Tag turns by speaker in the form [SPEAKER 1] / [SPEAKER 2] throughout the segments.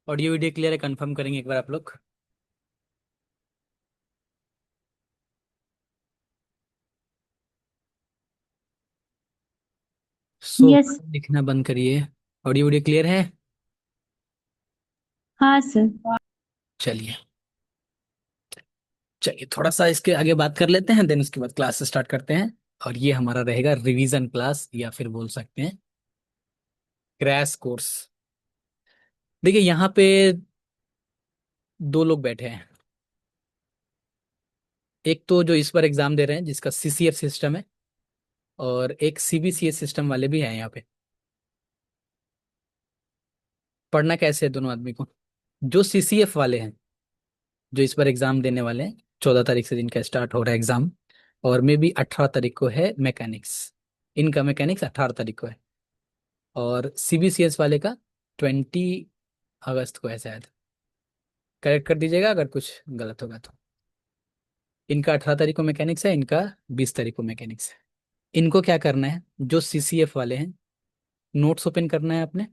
[SPEAKER 1] Audio video clear है? Confirm करेंगे एक बार आप लोग। So
[SPEAKER 2] yes.
[SPEAKER 1] लिखना बंद करिए। ऑडियो वीडियो क्लियर है?
[SPEAKER 2] हाँ सर।
[SPEAKER 1] चलिए। चलिए थोड़ा सा इसके आगे बात कर लेते हैं, देन उसके बाद क्लास स्टार्ट करते हैं। और ये हमारा रहेगा रिवीजन क्लास, या फिर बोल सकते हैं क्रैश कोर्स। देखिए यहाँ पे दो लोग बैठे हैं। एक तो जो इस बार एग्जाम दे रहे हैं जिसका सीसीएफ सिस्टम है, और एक सीबीसीएस सिस्टम वाले भी हैं यहाँ पे। पढ़ना कैसे है दोनों आदमी को? जो सीसीएफ वाले हैं, जो इस बार एग्जाम देने वाले हैं, 14 तारीख से जिनका स्टार्ट हो रहा है एग्जाम, और मे भी 18 तारीख को है मैकेनिक्स। इनका मैकेनिक्स 18 तारीख को है। और सीबीसीएस वाले का 20 अगस्त को है शायद। करेक्ट कर दीजिएगा अगर कुछ गलत होगा तो। इनका 18 तारीख को मैकेनिक्स है, इनका 20 तारीख को मैकेनिक्स है। इनको क्या करना है, जो सीसीएफ वाले हैं, नोट्स ओपन करना है अपने,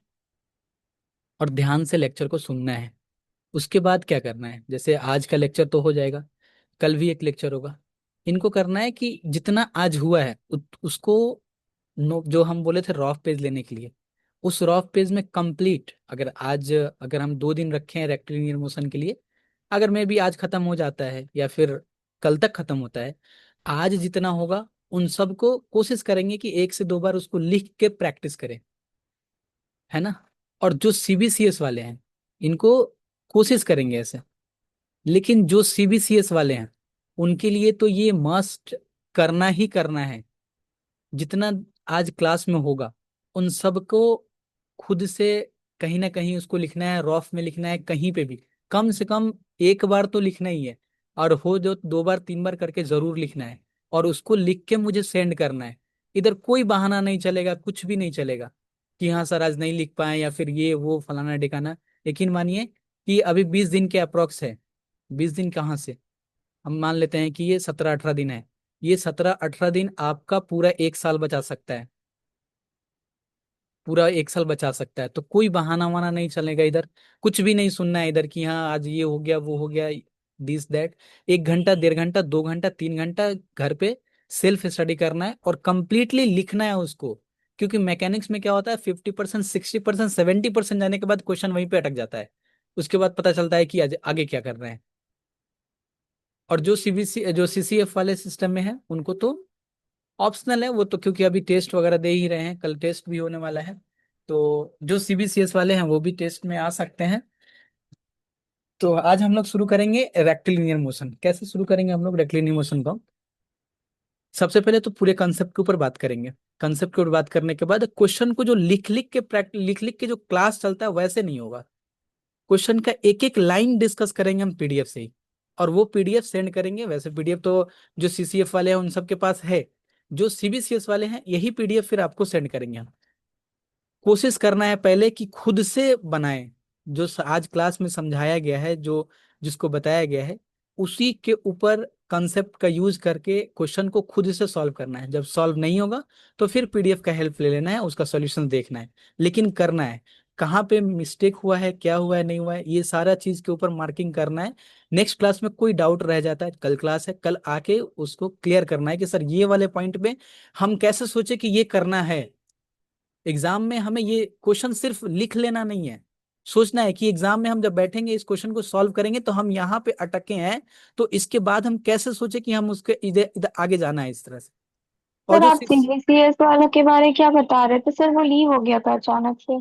[SPEAKER 1] और ध्यान से लेक्चर को सुनना है। उसके बाद क्या करना है, जैसे आज का लेक्चर तो हो जाएगा, कल भी एक लेक्चर होगा। इनको करना है कि जितना आज हुआ है उसको जो हम बोले थे रफ पेज लेने के लिए, उस रफ पेज में कंप्लीट, अगर हम 2 दिन रखे हैं रेक्टिलिनियर मोशन के लिए, अगर मे भी आज खत्म हो जाता है या फिर कल तक खत्म होता है, आज जितना होगा उन सबको कोशिश करेंगे कि 1 से 2 बार उसको लिख के प्रैक्टिस करें, है ना। और जो सीबीसीएस वाले हैं, इनको कोशिश करेंगे ऐसे। लेकिन जो सीबीसीएस वाले हैं, उनके लिए तो ये मस्ट करना ही करना है। जितना आज क्लास में होगा उन सबको खुद से कहीं ना कहीं उसको लिखना है, रफ में लिखना है, कहीं पे भी कम से कम एक बार तो लिखना ही है। और हो जो 2 बार 3 बार करके जरूर लिखना है, और उसको लिख के मुझे सेंड करना है। इधर कोई बहाना नहीं चलेगा, कुछ भी नहीं चलेगा कि हाँ सर आज नहीं लिख पाए या फिर ये वो फलाना ढिकाना। यकीन मानिए कि अभी 20 दिन के अप्रोक्स है। 20 दिन कहाँ से, हम मान लेते हैं कि ये 17-18 दिन है। ये 17-18 दिन आपका पूरा 1 साल बचा सकता है। पूरा 1 साल बचा सकता है, तो कोई बहाना वाना नहीं चलेगा इधर। कुछ भी नहीं सुनना है इधर कि हाँ आज ये हो गया वो हो गया, दिस दैट। 1 घंटा 1.5 घंटा 2 घंटा 3 घंटा घर पे सेल्फ स्टडी करना है और कंप्लीटली लिखना है उसको। क्योंकि मैकेनिक्स में क्या होता है, 50% 60% 70% जाने के बाद क्वेश्चन वहीं पे अटक जाता है। उसके बाद पता चलता है कि आगे क्या कर रहे हैं। और जो सीसीएफ वाले सिस्टम में है उनको तो ऑप्शनल है वो तो, क्योंकि अभी टेस्ट वगैरह दे ही रहे हैं, कल टेस्ट भी होने वाला है। तो जो सीबीसीएस वाले हैं वो भी टेस्ट में आ सकते हैं। तो आज हम लोग शुरू करेंगे रेक्टिलिनियर मोशन। कैसे शुरू करेंगे हम लोग रेक्टिलिनियर मोशन को? सबसे पहले तो पूरे कंसेप्ट के ऊपर बात करेंगे। कंसेप्ट के ऊपर बात करने के बाद क्वेश्चन को जो लिख लिख के जो क्लास चलता है वैसे नहीं होगा। क्वेश्चन का एक एक लाइन डिस्कस करेंगे हम पीडीएफ से ही। और वो पीडीएफ सेंड करेंगे। वैसे पीडीएफ तो जो सीसीएफ वाले हैं उन सबके पास है। जो सीबीसीएस वाले हैं यही पीडीएफ फिर आपको सेंड करेंगे हम। कोशिश करना है पहले कि खुद से बनाएं। जो आज क्लास में समझाया गया है, जो जिसको बताया गया है, उसी के ऊपर कंसेप्ट का यूज करके क्वेश्चन को खुद से सॉल्व करना है। जब सॉल्व नहीं होगा तो फिर पीडीएफ का हेल्प ले लेना है, उसका सॉल्यूशन देखना है। लेकिन करना है, कहाँ पे मिस्टेक हुआ है, क्या हुआ है, नहीं हुआ है, ये सारा चीज के ऊपर मार्किंग करना है। नेक्स्ट क्लास में कोई डाउट रह जाता है, कल क्लास है, कल आके उसको क्लियर करना है कि सर ये वाले पॉइंट पे हम कैसे सोचे कि ये करना है। एग्जाम में हमें ये क्वेश्चन सिर्फ लिख लेना नहीं है, सोचना है कि एग्जाम में हम जब बैठेंगे इस क्वेश्चन को सॉल्व करेंगे तो हम यहाँ पे अटके हैं, तो इसके बाद हम कैसे सोचे कि हम उसके इधर इधर आगे जाना है इस तरह से। और
[SPEAKER 2] सर
[SPEAKER 1] जो
[SPEAKER 2] आप सीबीसीएस वालों के बारे क्या बता रहे थे सर, वो लीव हो गया था अचानक से।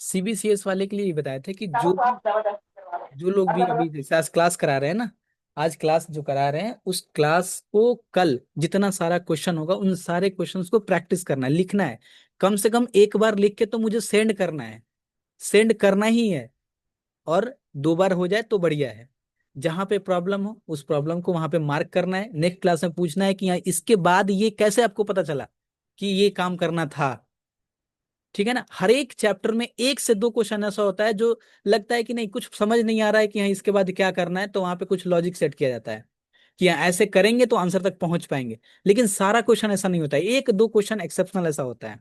[SPEAKER 1] सीबीसीएस वाले के लिए ये बताए थे कि जो लोग भी अभी जैसे आज क्लास करा रहे हैं ना, आज क्लास जो करा रहे हैं उस क्लास को कल जितना सारा क्वेश्चन होगा उन सारे क्वेश्चंस को प्रैक्टिस करना है, लिखना है। कम से कम एक बार लिख के तो मुझे सेंड करना है, सेंड करना ही है। और 2 बार हो जाए तो बढ़िया है। जहां पे प्रॉब्लम हो उस प्रॉब्लम को वहां पे मार्क करना है, नेक्स्ट क्लास में पूछना है कि यहाँ इसके बाद ये कैसे आपको पता चला कि ये काम करना था। ठीक है ना। हर एक चैप्टर में 1 से 2 क्वेश्चन ऐसा होता है जो लगता है कि नहीं कुछ समझ नहीं आ रहा है कि हाँ इसके बाद क्या करना है, तो वहां पे कुछ लॉजिक सेट किया जाता है कि हाँ ऐसे करेंगे तो आंसर तक पहुंच पाएंगे। लेकिन सारा क्वेश्चन ऐसा नहीं होता है, 1 2 क्वेश्चन एक्सेप्शनल ऐसा होता है।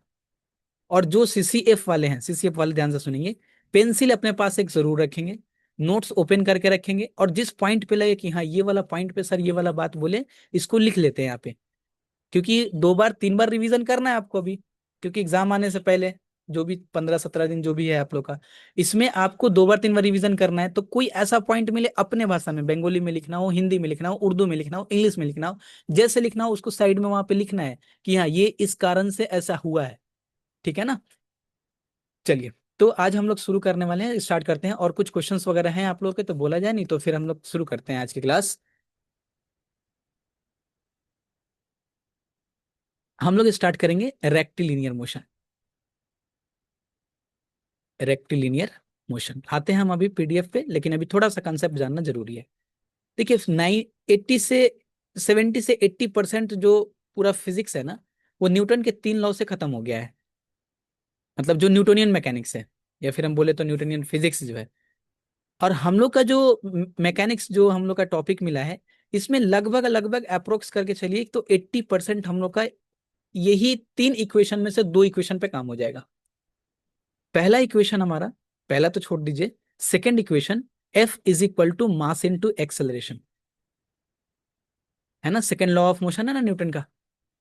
[SPEAKER 1] और जो सीसीएफ वाले हैं, सीसीएफ वाले ध्यान से सुनेंगे, पेंसिल अपने पास एक जरूर रखेंगे, नोट्स ओपन करके रखेंगे, और जिस पॉइंट पे लगे कि हाँ ये वाला पॉइंट पे सर ये वाला बात बोले, इसको लिख लेते हैं यहाँ पे। क्योंकि 2 बार 3 बार रिवीजन करना है आपको अभी, क्योंकि एग्जाम आने से पहले जो भी 15-17 दिन जो भी है आप लोग का, इसमें आपको 2 बार 3 बार रिवीजन करना है। तो कोई ऐसा पॉइंट मिले अपने भाषा में, बंगाली में लिखना हो, हिंदी में लिखना हो, उर्दू में लिखना हो, इंग्लिश में लिखना हो, जैसे लिखना हो उसको साइड में वहां पे लिखना है कि हाँ ये इस कारण से ऐसा हुआ है। ठीक है ना। चलिए, तो आज हम लोग शुरू करने वाले हैं, स्टार्ट करते हैं। और कुछ क्वेश्चंस वगैरह हैं आप लोग के तो बोला जाए, नहीं तो फिर हम लोग शुरू करते हैं आज की क्लास। हम लोग स्टार्ट करेंगे रेक्टिलिनियर मोशन। रेक्टिलिनियर मोशन आते हैं हम अभी पीडीएफ पे, लेकिन अभी थोड़ा सा कंसेप्ट जानना जरूरी है। देखिए 80 से 70 से 80% जो पूरा फिजिक्स है ना, वो न्यूटन के 3 लॉ से खत्म हो गया है। मतलब जो न्यूटोनियन मैकेनिक्स है, या फिर हम बोले तो न्यूटोनियन फिजिक्स जो है। और हम लोग का जो मैकेनिक्स जो हम लोग का टॉपिक मिला है, इसमें लगभग लगभग अप्रोक्स करके चलिए तो 80% हम लोग का यही 3 इक्वेशन में से 2 इक्वेशन पे काम हो जाएगा। पहला इक्वेशन हमारा, पहला तो छोड़ दीजिए, second equation, f is equal to mass into acceleration, है ना, सेकेंड लॉ ऑफ मोशन है ना न्यूटन का।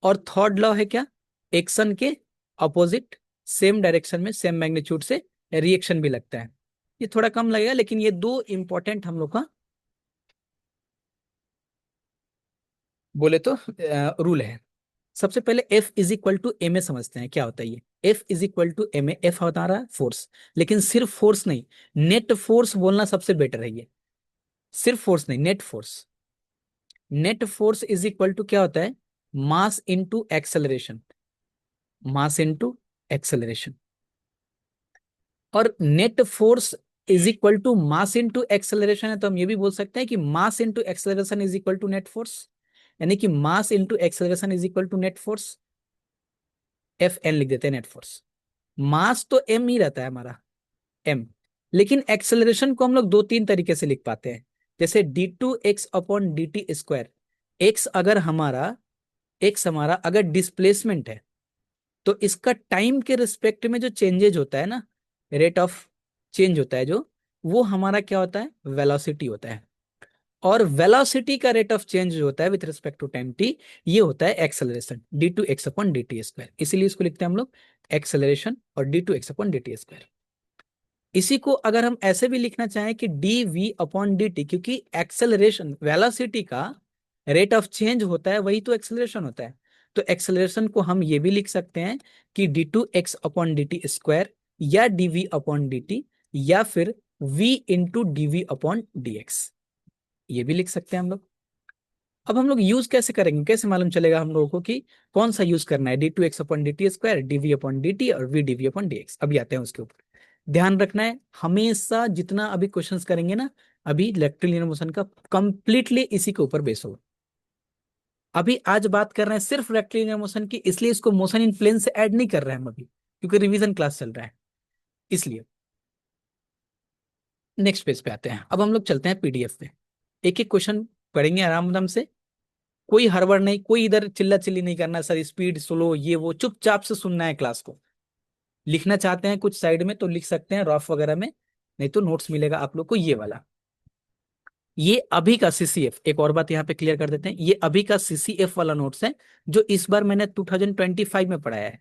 [SPEAKER 1] और थर्ड लॉ है क्या, एक्शन के अपोजिट सेम डायरेक्शन में सेम मैग्नीट्यूड से रिएक्शन भी लगता है। ये थोड़ा कम लगेगा, लेकिन ये 2 इंपॉर्टेंट हम लोग का बोले तो रूल है। सबसे पहले f is equal to m a समझते हैं क्या होता है ये। F is equal to m a, f होता रहा फोर्स, लेकिन सिर्फ फोर्स नहीं, नेट फोर्स बोलना सबसे बेटर है ये। सिर्फ फोर्स नहीं, net force. Net force is equal to क्या होता है, mass into acceleration. Mass into acceleration. और net force is equal to mass into acceleration है, तो हम ये भी बोल सकते हैं कि mass into acceleration is equal to net force. यानी कि mass into acceleration is equal to net force. F N लिख देते हैं नेट फोर्स। मास तो एम ही रहता है हमारा, एम। लेकिन एक्सेलरेशन को हम लोग 2-3 तरीके से लिख पाते हैं। जैसे d2x/dt²। एक्स अगर हमारा, एक्स हमारा अगर डिस्प्लेसमेंट है, तो इसका टाइम के रिस्पेक्ट में जो चेंजेज होता है ना, रेट ऑफ चेंज होता है जो, वो हमारा क्या होता है, वेलोसिटी होता है। और वेलोसिटी का रेट ऑफ चेंज जो होता है with respect to time t, ये होता है एक्सेलरेशन, d2x/dt²। इसीलिए इसको लिखते हैं हम लोग एक्सेलरेशन और d2x/dt²। इसी को अगर हम ऐसे भी लिखना चाहें कि dv/dt, क्योंकि एक्सेलरेशन वेलोसिटी का रेट ऑफ चेंज होता है, वही तो एक्सेलरेशन होता है। तो एक्सेलरेशन को हम ये भी लिख सकते हैं कि d2x/dt² या dv/dt, या फिर v/dv/dx, ये भी लिख सकते हैं हम लोग। अब हम लोग यूज कैसे करेंगे, कैसे मालूम चलेगा हम लोगों को कि कौन सा यूज करना है, d2x/dt², dv/dt और v/dv/dx। अभी आते हैं उसके ऊपर। ध्यान रखना है हमेशा, जितना अभी क्वेश्चंस करेंगे ना, अभी रेक्टिलिनियर मोशन का कंप्लीटली इसी के ऊपर बेस होगा। अभी आज बात कर रहे हैं सिर्फ रेक्टिलिनियर मोशन की, इसलिए इसको मोशन इन प्लेन से ऐड नहीं कर रहे हैं हम अभी, क्योंकि रिवीजन क्लास चल रहा है इसलिए। नेक्स्ट पेज पे आते हैं, अब हम लोग चलते हैं पीडीएफ पे। एक एक क्वेश्चन पढ़ेंगे आराम आराम से, कोई हड़बड़ नहीं, कोई इधर चिल्ला चिल्ली नहीं करना, सर स्पीड स्लो ये वो, चुपचाप से सुनना है क्लास को। लिखना चाहते हैं कुछ साइड में तो लिख सकते हैं रफ वगैरह में, नहीं तो नोट्स मिलेगा आप लोग को ये वाला। ये अभी का सीसीएफ, एक और बात यहाँ पे क्लियर कर देते हैं, ये अभी का सीसीएफ वाला नोट्स है, जो इस बार मैंने 2025 में पढ़ाया है।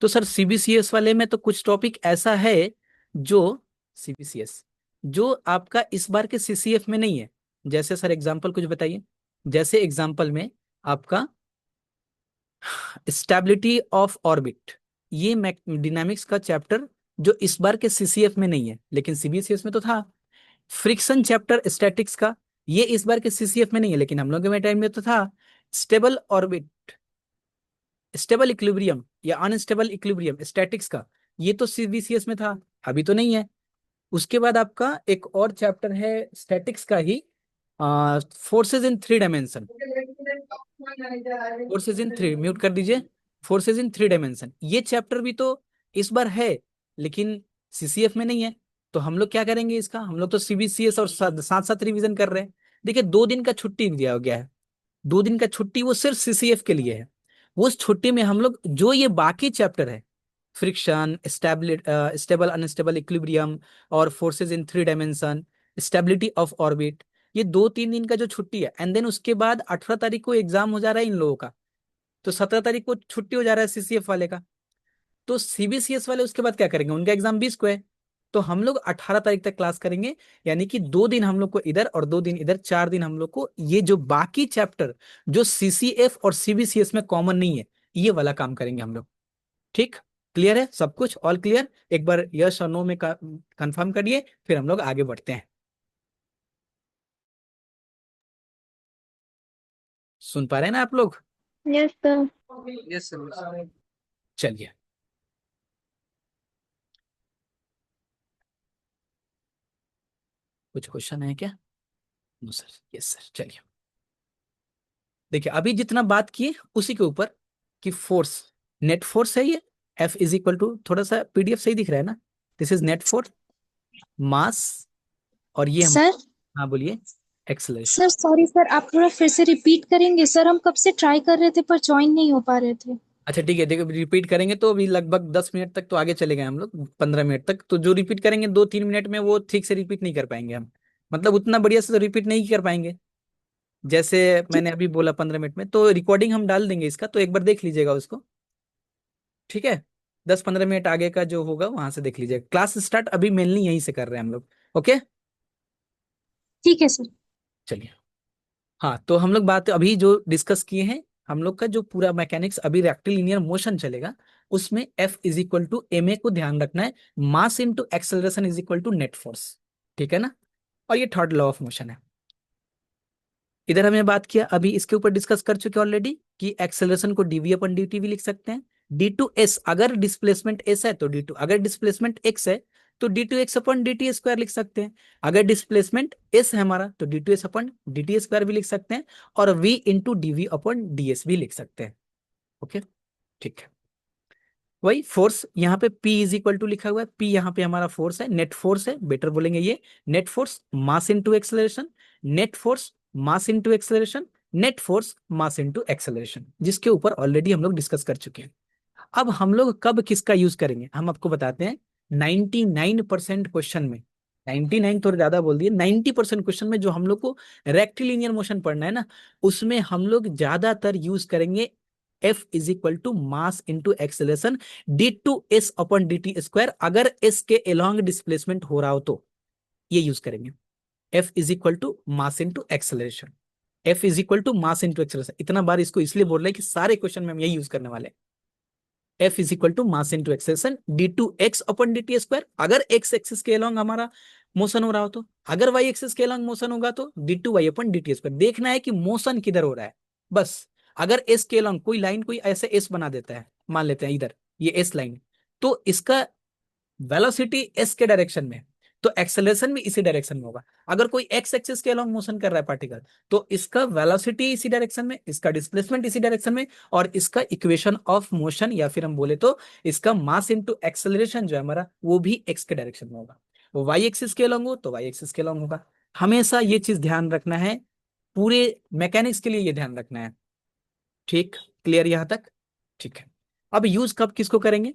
[SPEAKER 1] तो सर सीबीसीएस वाले में तो कुछ टॉपिक ऐसा है जो, सीबीसीएस जो आपका इस बार के सीसीएफ में नहीं है। जैसे सर एग्जांपल कुछ बताइए। जैसे एग्जांपल में आपका स्टेबिलिटी ऑफ ऑर्बिट, ये डायनामिक्स का चैप्टर जो इस बार के सीसीएफ में नहीं है, लेकिन सीबीसीएस में तो था। फ्रिक्शन चैप्टर स्टैटिक्स का, ये इस बार के सीसीएफ में नहीं है, लेकिन हम लोग के टाइम में तो था। स्टेबल ऑर्बिट, स्टेबल इक्विलिब्रियम या अनस्टेबल इक्विलिब्रियम स्टैटिक्स का, ये तो सीबीसीएस में था, अभी तो नहीं है। उसके बाद आपका एक और चैप्टर है स्टैटिक्स का ही, forces in 3 dimension. Forces in three, mute कर दीजिए। फोर्सेज इन 3 डायमेंशन, ये चैप्टर भी तो इस बार है, लेकिन सीसीएफ में नहीं है। तो हम लोग क्या करेंगे इसका, हम लोग तो सीबीसीएस और साथ साथ साथ रिवीजन कर रहे हैं। देखिए 2 दिन का छुट्टी दिया गया है, 2 दिन का छुट्टी वो सिर्फ सीसीएफ के लिए है। वो उस छुट्टी में हम लोग जो ये बाकी चैप्टर है, फ्रिक्शन, स्टेबल अनस्टेबल इक्विलिब्रियम, और forces in 3 dimension, stability of orbit. ये 2-3 दिन का जो छुट्टी है, एंड देन उसके बाद 18 तारीख को एग्जाम हो जा रहा है इन लोगों का। तो 17 तारीख को छुट्टी हो जा रहा है सीसीएफ वाले का। तो सीबीसीएस वाले उसके बाद क्या करेंगे, उनका एग्जाम 20 को है। तो हम लोग 18 तारीख तक क्लास करेंगे, यानी कि 2 दिन हम लोग को इधर और 2 दिन इधर, 4 दिन हम लोग को ये जो बाकी चैप्टर जो सीसीएफ और सीबीसीएस में कॉमन नहीं है, ये वाला काम करेंगे हम लोग। ठीक, क्लियर है सब कुछ, ऑल क्लियर? एक बार यस और नो में कंफर्म करिए, फिर हम लोग आगे बढ़ते हैं। सुन पा रहे हैं ना आप लोग?
[SPEAKER 2] Yes sir.
[SPEAKER 1] Yes sir. चलिए, कुछ क्वेश्चन है क्या? No sir, yes sir. चलिए, देखिए अभी जितना बात किए उसी के ऊपर, कि फोर्स, नेट फोर्स है ये, F इज इक्वल टू, थोड़ा सा पीडीएफ सही दिख रहा है ना? दिस इज नेट फोर्स, मास, और ये हम,
[SPEAKER 2] सर।
[SPEAKER 1] हाँ बोलिए, एक्सेलरेशन।
[SPEAKER 2] सर सॉरी सर, आप थोड़ा फिर से रिपीट करेंगे? सर हम कब से ट्राई कर रहे थे पर ज्वाइन नहीं हो पा रहे थे।
[SPEAKER 1] अच्छा ठीक है, देखो रिपीट करेंगे तो अभी लगभग 10 मिनट तक तो आगे चले गए हम लोग, 15 मिनट तक। तो जो रिपीट करेंगे 2-3 मिनट में, वो ठीक से रिपीट नहीं कर पाएंगे हम, मतलब उतना बढ़िया से तो रिपीट नहीं कर पाएंगे। जैसे मैंने अभी बोला 15 मिनट में, तो रिकॉर्डिंग हम डाल देंगे इसका, तो एक बार देख लीजिएगा उसको। ठीक है, 10-15 मिनट आगे का जो होगा वहां से देख लीजिएगा। क्लास स्टार्ट अभी मेनली यहीं से कर रहे हैं हम लोग। ओके,
[SPEAKER 2] ठीक है सर।
[SPEAKER 1] चलिए। हाँ, तो हम लोग बात अभी जो डिस्कस किए हैं, हम लोग का जो पूरा मैकेनिक्स अभी रेक्टिलिनियर मोशन चलेगा, उसमें F is equal to m a को ध्यान रखना है, mass into acceleration is equal to net force. ठीक है ना? और ये थर्ड लॉ ऑफ मोशन है। इधर हमने बात किया, अभी इसके ऊपर डिस्कस कर चुके ऑलरेडी, कि एक्सेलरेशन को डीवी अपन डी टी भी लिख सकते हैं। डी टू एस, अगर डिस्प्लेसमेंट एस है तो डी टू, अगर डिस्प्लेसमेंट एक्स है तो d two x upon d t square लिख सकते हैं। अगर डिस्प्लेसमेंट एस है हमारा तो d two s upon d t square भी लिख सकते हैं, और v into d v upon d s भी लिख सकते हैं। ओके, ठीक है। वही फोर्स यहाँ पे P इज इक्वल टू लिखा हुआ है, P यहाँ पे हमारा फोर्स है, नेट फोर्स है, बेटर बोलेंगे ये, net force mass into acceleration, net force mass into acceleration, net force mass into acceleration, जिसके ऊपर ऑलरेडी हम लोग डिस्कस कर चुके हैं। अब हम लोग कब किसका यूज करेंगे, हम आपको बताते हैं। 99% क्वेश्चन में, 99 थोड़ा ज्यादा बोल दिए, 90% क्वेश्चन में जो हम लोग को रेक्टिलिनियर मोशन पढ़ना है ना, उसमें हम लोग ज्यादातर यूज करेंगे F is equal to mass into acceleration, d two s upon d t square, अगर एस के अलोंग डिस्प्लेसमेंट हो रहा हो तो ये यूज करेंगे। F is equal to mass into acceleration, F is equal to mass into acceleration. इतना बार इसको इसलिए बोल रहे हैं कि सारे क्वेश्चन में हम यही यूज करने वाले हैं। F is equal to mass into acceleration, d two x upon d t square, अगर एक्स एक्सिस के अलोंग हमारा मोशन हो रहा हो तो, अगर वाई एक्सिस के अलोंग मोशन होगा तो d two y upon d t square. देखना है कि मोशन किधर हो रहा है बस। अगर एस के अलोंग कोई लाइन, कोई ऐसे एस बना देता है, मान लेते हैं इधर ये एस लाइन, तो इसका वेलोसिटी एस के डायरेक्शन में, तो एक्सेलरेशन भी इसी डायरेक्शन में होगा। अगर कोई एक्स एक्सिस के अलोंग मोशन कर रहा है पार्टिकल, तो इसका वेलोसिटी इसी डायरेक्शन में, इसका डिस्प्लेसमेंट इसी डायरेक्शन में, और इसका इक्वेशन ऑफ मोशन, या फिर हम बोले तो इसका मास इनटू एक्सेलरेशन जो है हमारा, वो भी एक्स के डायरेक्शन में होगा। वो वाई एक्सिस के अलोंग हो तो वाई एक्सिस के अलोंग होगा। हमेशा ये चीज ध्यान रखना है, पूरे मैकेनिक्स के लिए ये ध्यान रखना है। ठीक, क्लियर यहां तक? ठीक है। अब यूज कब किसको करेंगे?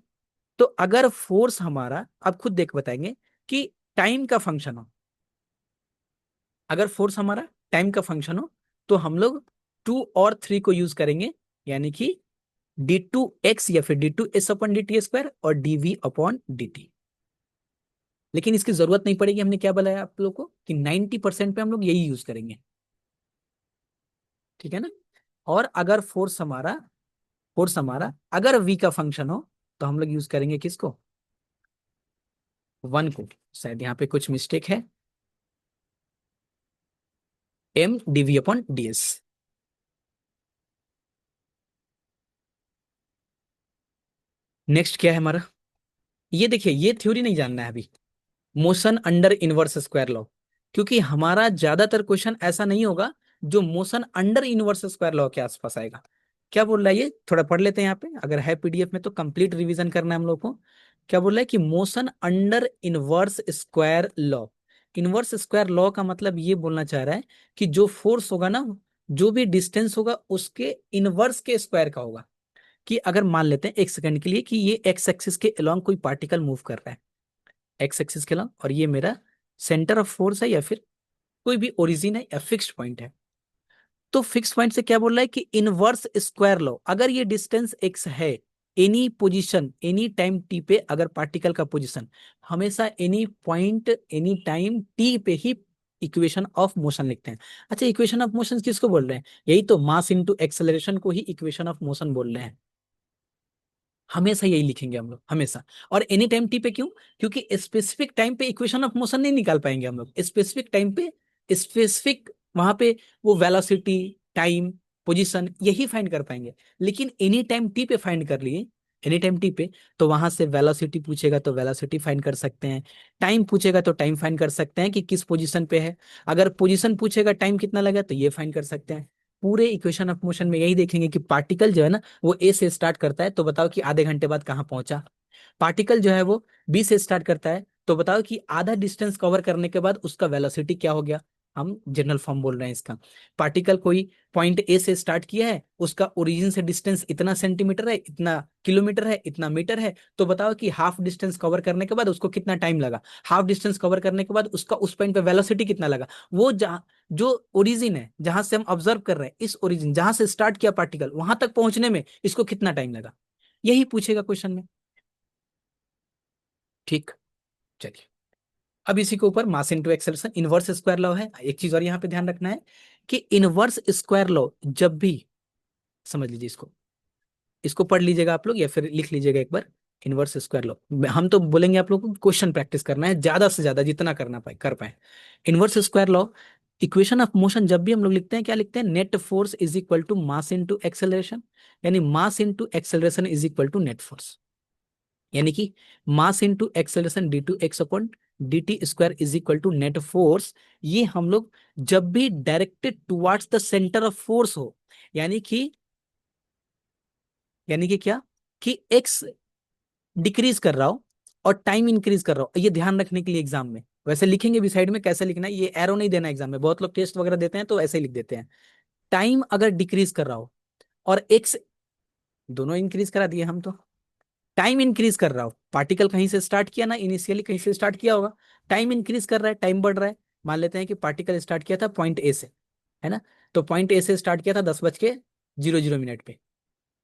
[SPEAKER 1] तो अगर फोर्स हमारा, आप खुद देख बताएंगे, कि टाइम का फंक्शन हो, अगर फोर्स हमारा टाइम का फंक्शन हो, तो हम लोग 2 और 3 को यूज करेंगे, यानी कि डी टू एक्स या फिर d two s upon d t square और d v upon d t. लेकिन इसकी जरूरत नहीं पड़ेगी, हमने क्या बताया आप लोग को, कि 90% पे हम लोग यही यूज करेंगे। ठीक है ना? और अगर फोर्स हमारा अगर वी का फंक्शन हो, तो हम लोग यूज करेंगे किसको? 1 को। शायद यहाँ पे कुछ मिस्टेक है, m d v upon d s. Next क्या है हमारा? ये देखिए, ये थ्योरी नहीं जानना है अभी, motion under inverse square law, क्योंकि हमारा ज्यादातर क्वेश्चन ऐसा नहीं होगा जो motion under inverse square law के आसपास आएगा। क्या बोल रहा है ये, थोड़ा पढ़ लेते हैं यहाँ पे, अगर है पीडीएफ में तो कंप्लीट रिवीजन करना है हम लोग को। क्या बोल रहा है कि motion under inverse square law, inverse square law का मतलब ये बोलना चाह रहा है कि जो फोर्स होगा ना, जो भी डिस्टेंस होगा उसके इनवर्स के स्क्वायर का होगा। कि अगर मान लेते हैं 1 सेकंड के लिए कि ये एक्स एक्सिस के अलोंग कोई पार्टिकल मूव कर रहा है, एक्स एक्सिस के अलोंग, और ये मेरा सेंटर ऑफ फोर्स है या फिर कोई भी ओरिजिन है या फिक्स्ड पॉइंट है। तो फिक्स पॉइंट से क्या बोल रहा है कि इनवर्स स्क्वायर लॉ, अगर ये डिस्टेंस एक्स है, any position any time T पे, अगर पार्टिकल का पोजीशन हमेशा any point any time T पे ही इक्वेशन ऑफ मोशन लिखते हैं। अच्छा, इक्वेशन ऑफ मोशन किसको बोल रहे हैं? यही तो मास इनटू एक्सेलरेशन को ही इक्वेशन ऑफ मोशन बोल रहे हैं। हमेशा यही लिखेंगे हम लोग, हमेशा। और एनी टाइम टी पे क्यों? क्योंकि स्पेसिफिक टाइम पे इक्वेशन ऑफ मोशन नहीं निकाल पाएंगे हम लोग। स्पेसिफिक टाइम पे स्पेसिफिक वहां पे वो वेलोसिटी, टाइम, पोजीशन यही फाइंड कर पाएंगे। लेकिन एनी टाइम टी पे फाइंड कर लिए, एनी टाइम टी पे, तो वहां से वेलोसिटी पूछेगा तो वेलोसिटी फाइंड कर सकते हैं, टाइम पूछेगा तो टाइम फाइंड कर सकते हैं कि किस पोजीशन पे है। अगर पोजीशन पूछेगा टाइम कितना लगा तो ये फाइंड कर सकते हैं। पूरे इक्वेशन ऑफ मोशन में यही देखेंगे कि पार्टिकल जो है ना वो ए से स्टार्ट करता है, तो बताओ कि आधे घंटे बाद कहाँ पहुंचा। पार्टिकल जो है वो बी से स्टार्ट करता है, तो बताओ कि आधा डिस्टेंस कवर करने के बाद उसका वेलोसिटी क्या हो गया। हम जनरल फॉर्म बोल रहे हैं इसका। पार्टिकल कोई पॉइंट ए से स्टार्ट किया है, उसका ओरिजिन से डिस्टेंस इतना सेंटीमीटर है, इतना किलोमीटर है, इतना मीटर है, तो बताओ कि हाफ डिस्टेंस कवर करने के बाद उसको कितना टाइम लगा। हाफ डिस्टेंस कवर करने के बाद उसका उस पॉइंट पे वेलोसिटी कितना लगा। वो जहाँ जो ओरिजिन है जहां से हम ऑब्जर्व कर रहे हैं, इस ओरिजिन जहां से स्टार्ट किया पार्टिकल वहां तक पहुंचने में इसको कितना टाइम लगा, यही पूछेगा क्वेश्चन में। ठीक, चलिए। अब इसी के ऊपर मास into acceleration inverse square law है। एक चीज और यहाँ पे ध्यान रखना है कि इनवर्स स्क्वायर लॉ जब भी, समझ लीजिए इसको, इसको पढ़ लीजिएगा आप लोग या फिर लिख लीजिएगा एक बार। इनवर्स स्क्वायर लॉ हम तो बोलेंगे आप लोग को क्वेश्चन प्रैक्टिस करना है ज्यादा से ज्यादा, जितना करना पाए कर पाए। Inverse square law, equation of motion जब भी हम लोग लिखते हैं क्या लिखते हैं? Net force is equal to mass into acceleration, यानी mass into acceleration is equal to net force. यानी कि mass into acceleration d two x upon d t square is equal to net force. ये हम लोग जब भी directed towards the centre of force हो, यानी कि, यानी कि क्या, कि एक्स डिक्रीज कर रहा हो और टाइम इंक्रीज कर रहा हो, ये ध्यान रखने के लिए एग्जाम में वैसे लिखेंगे भी साइड में, कैसे लिखना है ये एरो नहीं देना एग्जाम में। बहुत लोग टेस्ट वगैरह देते हैं तो ऐसे ही लिख देते हैं। टाइम अगर डिक्रीज कर रहा हो और एक्स, दोनों इंक्रीज करा दिए हम तो। टाइम इंक्रीज कर रहा हो, पार्टिकल कहीं से स्टार्ट किया ना, इनिशियली कहीं से स्टार्ट किया होगा, टाइम इंक्रीज कर रहा है, टाइम बढ़ रहा है। मान लेते हैं कि पार्टिकल स्टार्ट किया था पॉइंट ए से, है ना, तो पॉइंट ए से स्टार्ट किया था 10:00 पे,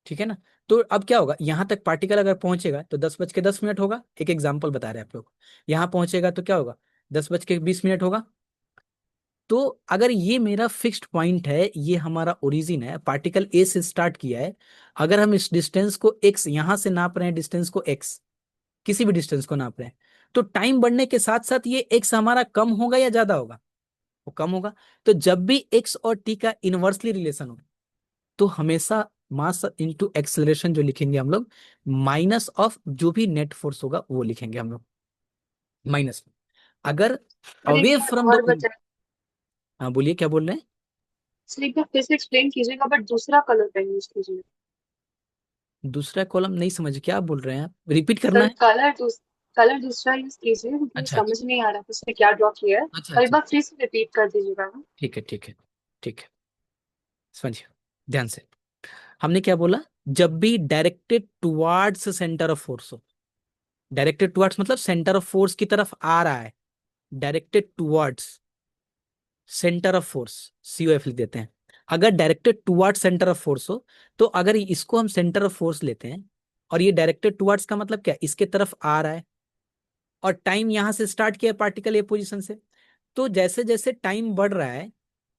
[SPEAKER 1] ठीक है ना। तो अब क्या होगा, यहां तक पार्टिकल अगर पहुंचेगा तो 10:10 होगा। एक एग्जाम्पल बता रहे हैं आप लोग, यहां पहुंचेगा तो क्या होगा, 10:20 होगा। तो अगर ये मेरा फिक्स्ड पॉइंट है, ये हमारा ओरिजिन है, पार्टिकल ए से स्टार्ट किया है, अगर हम इस डिस्टेंस को एक्स यहां से नाप रहे हैं, डिस्टेंस को एक्स, किसी भी डिस्टेंस को नाप रहे हैं, तो टाइम बढ़ने के साथ साथ ये एक्स हमारा कम होगा या ज्यादा होगा? वो कम होगा। तो जब भी एक्स और टी का इनवर्सली रिलेशन हो, तो हमेशा मास इनटू एक्सेलरेशन जो लिखेंगे हम लोग, माइनस ऑफ जो भी नेट फोर्स होगा वो लिखेंगे हम लोग, माइनस में। अगर
[SPEAKER 2] और एक
[SPEAKER 1] अवे
[SPEAKER 2] बात
[SPEAKER 1] फ्रॉम द,
[SPEAKER 2] और बताइए
[SPEAKER 1] हाँ बोलिए क्या बोल रहे हैं?
[SPEAKER 2] सर, एक बार फिर से एक्सप्लेन कीजिएगा, बट दूसरा कलर पेन यूज कीजिए।
[SPEAKER 1] दूसरा कॉलम नहीं समझ, क्या आप बोल रहे हैं? आप रिपीट करना
[SPEAKER 2] सर
[SPEAKER 1] है।
[SPEAKER 2] कलर दूसरा यूज कीजिए, मुझे
[SPEAKER 1] अच्छा
[SPEAKER 2] समझ
[SPEAKER 1] अच्छा
[SPEAKER 2] नहीं आ रहा कि उसने क्या ड्रॉ किया है।
[SPEAKER 1] अच्छा
[SPEAKER 2] और एक
[SPEAKER 1] अच्छा,
[SPEAKER 2] बार फिर से रिपीट कर दीजिएगा ना।
[SPEAKER 1] ठीक है ठीक है ठीक है, समझिए ध्यान से। हमने क्या बोला, जब भी directed towards centre of force हो, डायरेक्टेड टुवार्ड्स मतलब सेंटर ऑफ फोर्स की तरफ आ रहा है, directed towards centre of force, COF लिख देते हैं। अगर directed towards centre of force हो, तो अगर इसको हम सेंटर ऑफ फोर्स लेते हैं, और ये डायरेक्टेड टुवार्ड्स का मतलब क्या, इसके तरफ आ रहा है, और टाइम यहां से स्टार्ट किया पार्टिकल ए पोजीशन से, तो जैसे जैसे टाइम बढ़ रहा है,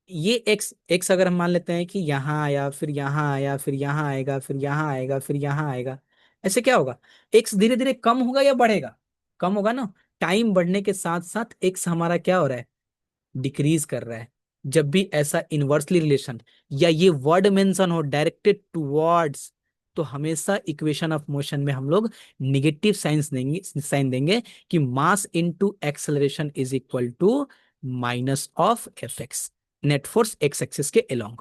[SPEAKER 1] ये एक्स एक्स अगर हम मान लेते हैं कि यहाँ आया, फिर यहाँ आया, फिर यहाँ आएगा, फिर यहाँ आएगा, फिर यहाँ आएगा, ऐसे क्या होगा, एक्स धीरे धीरे कम होगा या बढ़ेगा? कम होगा ना। टाइम बढ़ने के साथ साथ एक्स हमारा क्या हो रहा है, डिक्रीज कर रहा है। जब भी ऐसा इनवर्सली रिलेशन या ये वर्ड मेंशन हो डायरेक्टेड टुवर्ड्स, तो हमेशा इक्वेशन ऑफ मोशन में हम लोग निगेटिव साइंस देंगे, साइन देंगे कि mass into acceleration is equal to minus of f x, net force x axis के अलोंग।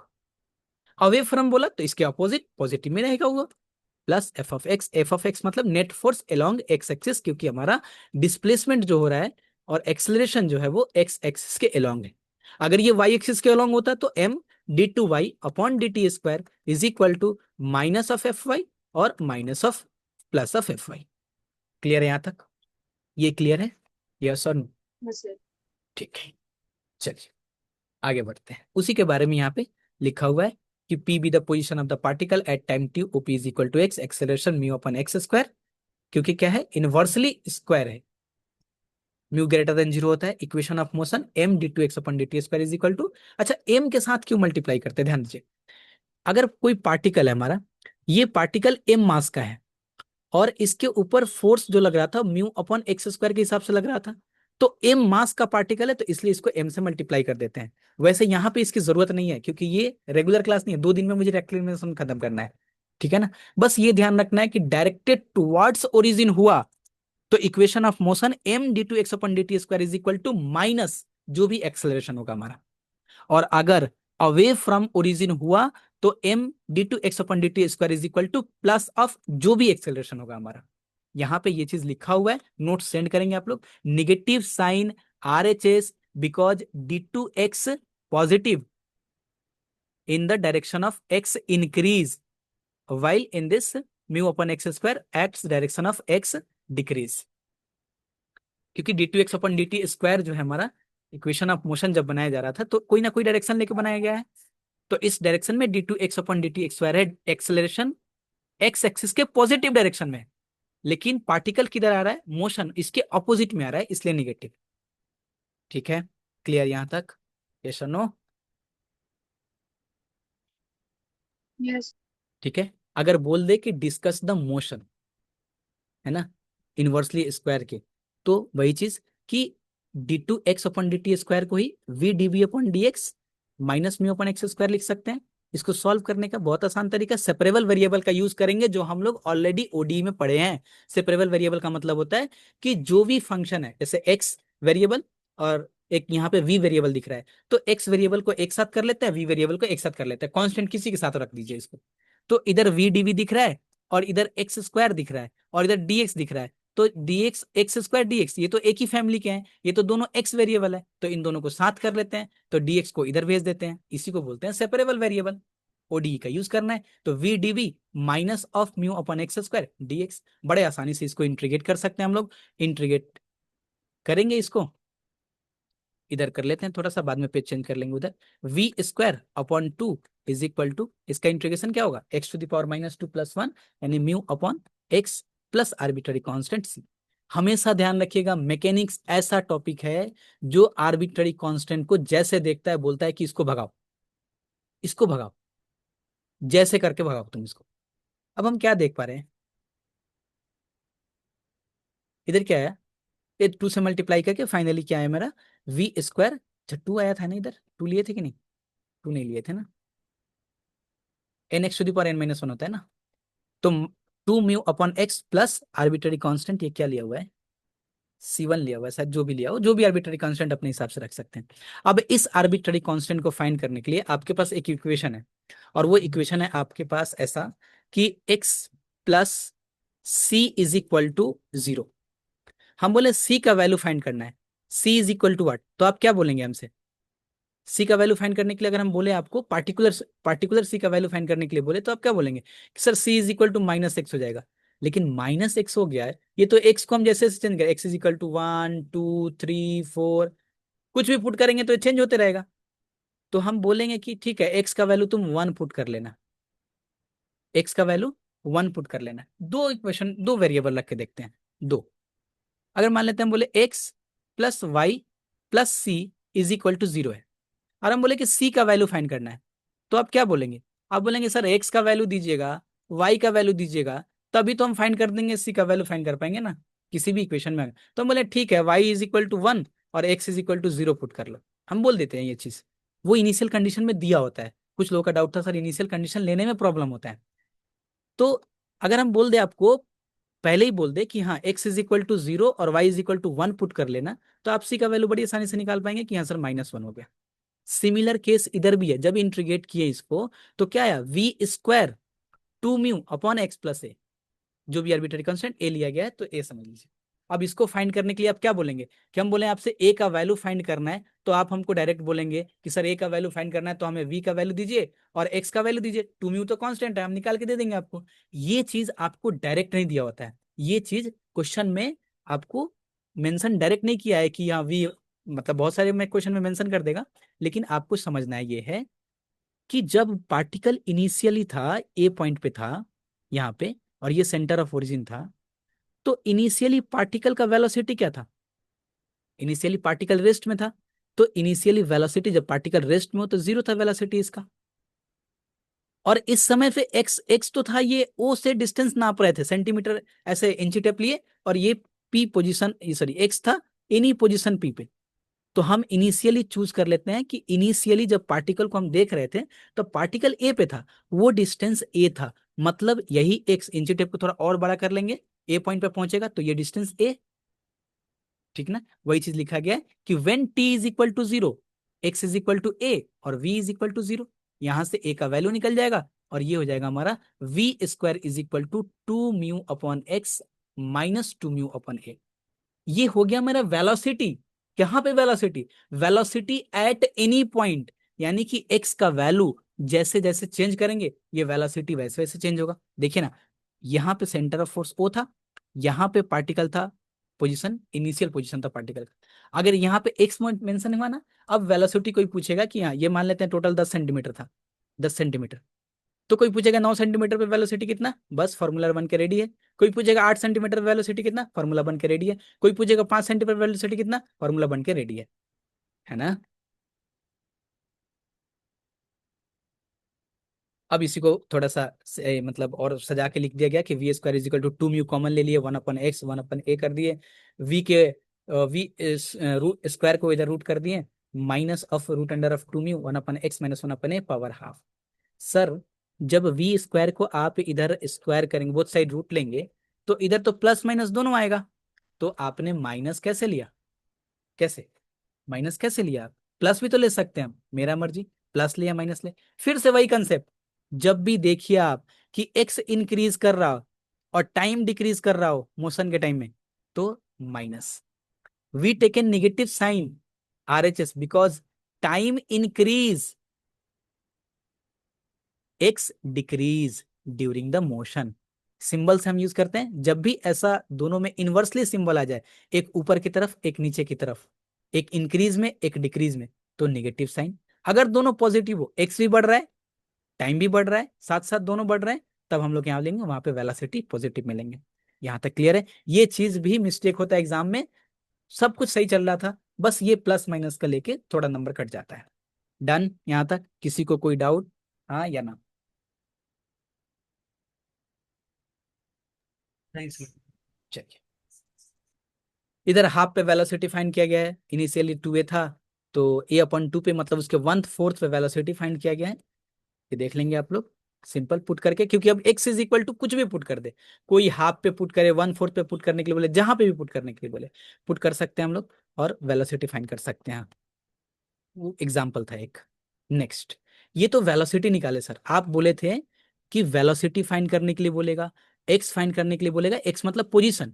[SPEAKER 1] अवे फ्रॉम बोला तो इसके अपोजिट पॉजिटिव में रहेगा वो, plus f of x, f of x मतलब net force along x axis, क्योंकि हमारा डिस्प्लेसमेंट जो हो रहा है और एक्सेलरेशन जो है वो एक्स एक्सिस के अलोंग है। अगर ये वाई एक्सिस के अलोंग होता तो m d two y upon d t square is equal to minus of f y, और minus of plus of f y. Clear है यहाँ तक? ये क्लियर है? यस और नो?
[SPEAKER 2] बस sir।
[SPEAKER 1] ठीक है, चलिए आगे बढ़ते हैं। उसी के बारे में यहाँ पे लिखा हुआ है कि P be the position of the particle at time t, OP is equal to x, acceleration mu upon x square, क्योंकि क्या है, इनवर्सली स्क्वायर है, म्यू ग्रेटर देन जीरो होता है। Equation of motion m d two x upon d t square is equal to, अच्छा m के साथ क्यों मल्टीप्लाई करते हैं, ध्यान दीजिए। अगर कोई पार्टिकल है हमारा, ये पार्टिकल एम मास का है और इसके ऊपर फोर्स जो लग रहा था म्यू अपॉन एक्स स्क्वायर के हिसाब से लग रहा था, तो एम मास का पार्टिकल है तो इसलिए इसको एम से मल्टीप्लाई कर देते हैं। वैसे यहां पे इसकी जरूरत नहीं है क्योंकि ये रेगुलर क्लास नहीं है, 2 दिन में मुझे एक्सप्लेनेशन खत्म करना है, ठीक है ना। बस ये ध्यान रखना है कि डायरेक्टेड टुवर्ड्स ओरिजिन हुआ तो equation of motion m d two x upon d t square is equal to minus जो भी एक्सेलरेशन होगा हमारा, और अगर अवे फ्रॉम ओरिजिन हुआ तो m d two x upon d t square is equal to plus of जो भी एक्सेलरेशन होगा हमारा। यहां पे ये चीज लिखा हुआ है, नोट सेंड करेंगे आप लोग। Negative sign R H S because d two x positive in the direction of x increase while in this mu upon x square x direction of x decrease, क्योंकि d two x upon d t square जो है हमारा equation of motion जब बनाया जा रहा था तो कोई ना कोई डायरेक्शन लेके बनाया गया है, तो इस डायरेक्शन में d two x upon d t square है, एक्सेलरेशन एक्स एक्सिस के पॉजिटिव डायरेक्शन में, लेकिन पार्टिकल किधर आ रहा है, मोशन इसके ऑपोजिट में आ रहा है, इसलिए निगेटिव। ठीक है, क्लियर यहां तक? यस और नो?
[SPEAKER 2] यस।
[SPEAKER 1] ठीक है, अगर बोल दे कि डिस्कस द मोशन, है ना, इनवर्सली स्क्वायर के, तो वही चीज कि d two x upon d t square को ही v d v upon d x minus mu upon x square लिख सकते हैं। इसको सॉल्व करने का बहुत आसान तरीका, सेपरेबल वेरिएबल का यूज करेंगे जो हम लोग ऑलरेडी ओडी में पढ़े हैं। सेपरेबल वेरिएबल का मतलब होता है कि जो भी फंक्शन है, जैसे एक्स वेरिएबल और एक यहाँ पे वी वेरिएबल दिख रहा है, तो एक्स वेरिएबल को एक साथ कर लेते हैं, वी वेरिएबल को एक साथ कर लेते हैं, कांस्टेंट किसी के साथ रख दीजिए इसको। तो इधर वी डीवी दिख रहा है और इधर एक्स स्क्वायर दिख रहा है और इधर डीएक्स दिख रहा है, तो डीएक्स एक्स स्क्वायर डीएक्स ये तो एक ही फैमिली के हैं, ये तो दोनों एक्स वेरिएबल है, तो इन दोनों को साथ कर लेते हैं, तो डीएक्स को इधर भेज देते हैं, इसी को बोलते हैं सेपरेबल वेरिएबल। ओडी का यूज करना है तो v dv minus of mu upon x square dx, बड़े आसानी से इसको इंटीग्रेट कर सकते हैं हम लोग। इंटीग्रेट करेंगे इसको, इधर कर लेते हैं थोड़ा सा, बाद में पेज चेंज कर लेंगे उधर। V square upon two is equal to, इसका इंटीग्रेशन क्या होगा, x to the power minus two plus one, यानी mu upon x plus arbitrary constant c. हमेशा ध्यान रखिएगा, मैकेनिक्स ऐसा टॉपिक है जो आर्बिट्ररी कांस्टेंट को जैसे देखता है बोलता है कि इसको भगाओ, इसको भगाओ, जैसे करके भगाओ तुम इसको। अब हम क्या देख पा रहे हैं, इधर क्या आया, ये टू से मल्टीप्लाई करके फाइनली क्या आया मेरा, वी स्क्वायर, अच्छा टू आया था ना, इधर टू लिए थे कि नहीं, टू नहीं लिए थे ना, n x to the power n minus one होता है ना, तो two mu upon x plus arbitrary constant, ये क्या लिया हुआ है, C1 लिया हुआ है शायद, जो भी लिया हो, जो भी आर्बिट्ररी कांस्टेंट अपने हिसाब से रख सकते हैं। अब इस आर्बिट्ररी कांस्टेंट को फाइंड करने के लिए आपके पास एक इक्वेशन है, और वो इक्वेशन है आपके पास ऐसा कि x plus c is equal to zero. हम बोले c का वैल्यू फाइंड करना है, c is equal to what, तो आप क्या बोलेंगे हमसे, सी का वैल्यू फाइंड करने के लिए अगर हम बोले आपको पार्टिकुलर पार्टिकुलर सी का वैल्यू फाइंड करने के लिए बोले, तो आप क्या बोलेंगे कि sir c is equal to minus x हो जाएगा, लेकिन माइनस एक्स हो गया है, ये तो एक्स को हम जैसे जैसे चेंज करें, x is equal to one two three four, कुछ भी पुट करेंगे तो ये चेंज होते रहेगा। तो हम बोलेंगे कि ठीक है, एक्स का वैल्यू तुम वन पुट कर लेना, एक्स का वैल्यू वन पुट कर लेना। दो इक्वेशन, दो वेरिएबल रख के देखते हैं, दो। अगर मान लेते हैं हम बोले x plus y plus c is equal to zero है, और हम बोले कि सी का वैल्यू फाइंड करना है, तो आप क्या बोलेंगे, आप बोलेंगे सर एक्स का वैल्यू दीजिएगा, वाई का वैल्यू दीजिएगा, तभी तो हम फाइंड कर देंगे, सी का वैल्यू फाइंड कर पाएंगे ना किसी भी इक्वेशन में। तो हम बोले ठीक है, y is equal to one और x is equal to zero put कर लो, हम बोल देते हैं ये चीज। वो इनिशियल कंडीशन में दिया होता है, कुछ लोगों का डाउट था सर इनिशियल कंडीशन लेने में प्रॉब्लम होता है, तो अगर हम बोल दे आपको, पहले ही बोल दे कि हाँ x is equal to zero और y is equal to one put कर लेना, तो आप सी का वैल्यू बड़ी आसानी से निकाल पाएंगे कि हाँ सर माइनस वन हो गया। सिमिलर केस इधर भी है, जब इंटीग्रेट किए इसको तो क्या आया, v square two mu upon x plus a, जो भी आर्बिट्ररी कांस्टेंट ए लिया गया है तो ए समझ लीजिए। अब इसको फाइंड करने के लिए आप क्या बोलेंगे कि हम बोले आपसे ए का वैल्यू फाइंड करना है, तो आप हमको डायरेक्ट बोलेंगे कि सर ए का वैल्यू फाइंड करना है तो हमें वी का वैल्यू दीजिए और एक्स का वैल्यू दीजिए, टू म्यू तो कांस्टेंट है, हम निकाल के दे देंगे आपको। ये चीज आपको डायरेक्ट नहीं दिया होता है, ये चीज क्वेश्चन में आपको मेंशन डायरेक्ट नहीं किया है कि हाँ वी, मतलब बहुत सारे में क्वेश्चन में मेंशन कर देगा, लेकिन आपको समझना है ये है कि जब पार्टिकल इनिशियली था ए पॉइंट पे था यहाँ पे, और ये सेंटर ऑफ ओरिजिन था, तो इनिशियली पार्टिकल का वेलोसिटी क्या था? इनिशियली पार्टिकल रेस्ट में था, तो इनिशियली वेलोसिटी जब पार्टिकल रेस्ट में हो तो जीरो था वेलोसिटी इसका। और इस समय पे एक्स एक्स तो था, ये ओ से डिस्टेंस नाप रहे थे सेंटीमीटर, ऐसे इंची टेप लिए, और ये पी पोजीशन, सॉरी एक्स था इन्हीं पोजीशन पी पे। तो हम इनिशियली चूज कर लेते हैं कि इनिशियली जब पार्टिकल को हम देख रहे थे तो पार्टिकल ए पे था, वो डिस्टेंस ए था, मतलब यही एक्स, इंची टेप को थोड़ा और बड़ा कर लेंगे, ए पॉइंट पे पहुंचेगा तो ये डिस्टेंस ए, ठीक ना। वही चीज लिखा गया है कि when t is equal to zero, x is equal to a और v is equal to zero, यहां से ए का वैल्यू निकल जाएगा और ये हो जाएगा हमारा v square is equal to two mu upon x minus two mu upon a. ये हो गया मेरा वेलोसिटी। कहां पे velocity? Velocity at any point, यानी कि एक्स का वैल्यू जैसे जैसे चेंज करेंगे ये वेलोसिटी वैसे वैसे चेंज होगा। देखिए ना, यहां पे सेंटर ऑफ फोर्स ओ था, यहां पे पार्टिकल था, पोजीशन इनिशियल पोजीशन था पार्टिकल का। अगर यहाँ पे एक्स मेंशन हुआ ना, अब वेलोसिटी कोई पूछेगा कि हाँ ये मान लेते हैं टोटल 10 सेंटीमीटर था, 10 सेंटीमीटर, तो कोई पूछेगा 9 सेंटीमीटर पे वेलोसिटी कितना, बस फॉर्मूला बन के रेडी है। कोई पूछेगा 8 सेंटीमीटर पे वेलोसिटी कितना, फॉर्मूला बन के रेडी है। कोई पूछेगा 5 सेंटीमीटर पे वेलोसिटी कितना, फॉर्मूला बन के रेडी है ना। अब इसी को थोड़ा सा मतलब और सजा के लिख दिया गया कि v square is equal to two mu common ले लिए, one upon x one upon a कर दिए, वी के वी रूट स्क्वायर को इधर रूट कर दिए, minus of root under of two mu one upon x minus one upon a power half. Sir जब वी स्क्वायर को आप इधर स्क्वायर करेंगे, बोथ साइड रूट लेंगे, तो इधर तो प्लस माइनस दोनों आएगा, तो आपने माइनस कैसे लिया? कैसे माइनस कैसे लिया आप? प्लस भी तो ले सकते हैं हम, मेरा मर्जी, प्लस लिया माइनस ले। फिर से वही कंसेप्ट, जब भी देखिए आप कि एक्स इंक्रीज कर रहा हो और टाइम डिक्रीज कर रहा हो मोशन के टाइम में, तो minus. We take an negative sign R H S because time increase, x decrease during the motion. Symbol से हम यूज करते हैं जब भी ऐसा दोनों में इनवर्सली सिंबल आ जाए, एक ऊपर की तरफ एक नीचे की तरफ, एक इंक्रीज में एक डिक्रीज में, तो नेगेटिव साइन। अगर दोनों पॉजिटिव हो, एक्स भी बढ़ रहा है टाइम भी बढ़ रहा है, साथ साथ दोनों बढ़ रहे हैं, तब हम लोग यहाँ लेंगे वहां पे वेलोसिटी पॉजिटिव मिलेंगे। यहाँ तक क्लियर है? ये चीज भी मिस्टेक होता है एग्जाम में, सब कुछ सही चल रहा था, बस ये प्लस माइनस का लेके थोड़ा नंबर कट जाता है। डन यहाँ तक? किसी को कोई डाउट, हाँ या ना? नहीं सर। चलिए, इधर हाफ पे वेलोसिटी फाइंड किया गया है, इनिशियली टू ए था, तो ए अपॉन टू पे मतलब उसके वन फोर्थ पे वेलोसिटी फाइंड किया गया है। ये देख लेंगे आप लोग सिंपल पुट करके, क्योंकि अब एक्स इज इक्वल टू कुछ भी पुट कर दे, कोई हाफ पे पुट करे, वन फोर्थ पे पुट करने के लिए बोले, जहां पे भी पुट करने के लिए बोले पुट कर सकते हैं हम लोग, और वेलोसिटी फाइंड कर सकते हैं। वो एग्जाम्पल था एक। नेक्स्ट, ये तो वेलोसिटी निकाले सर, आप बोले थे कि वेलोसिटी फाइंड करने के लिए बोलेगा, एक्स फाइंड करने के लिए बोलेगा, एक्स मतलब पोजीशन,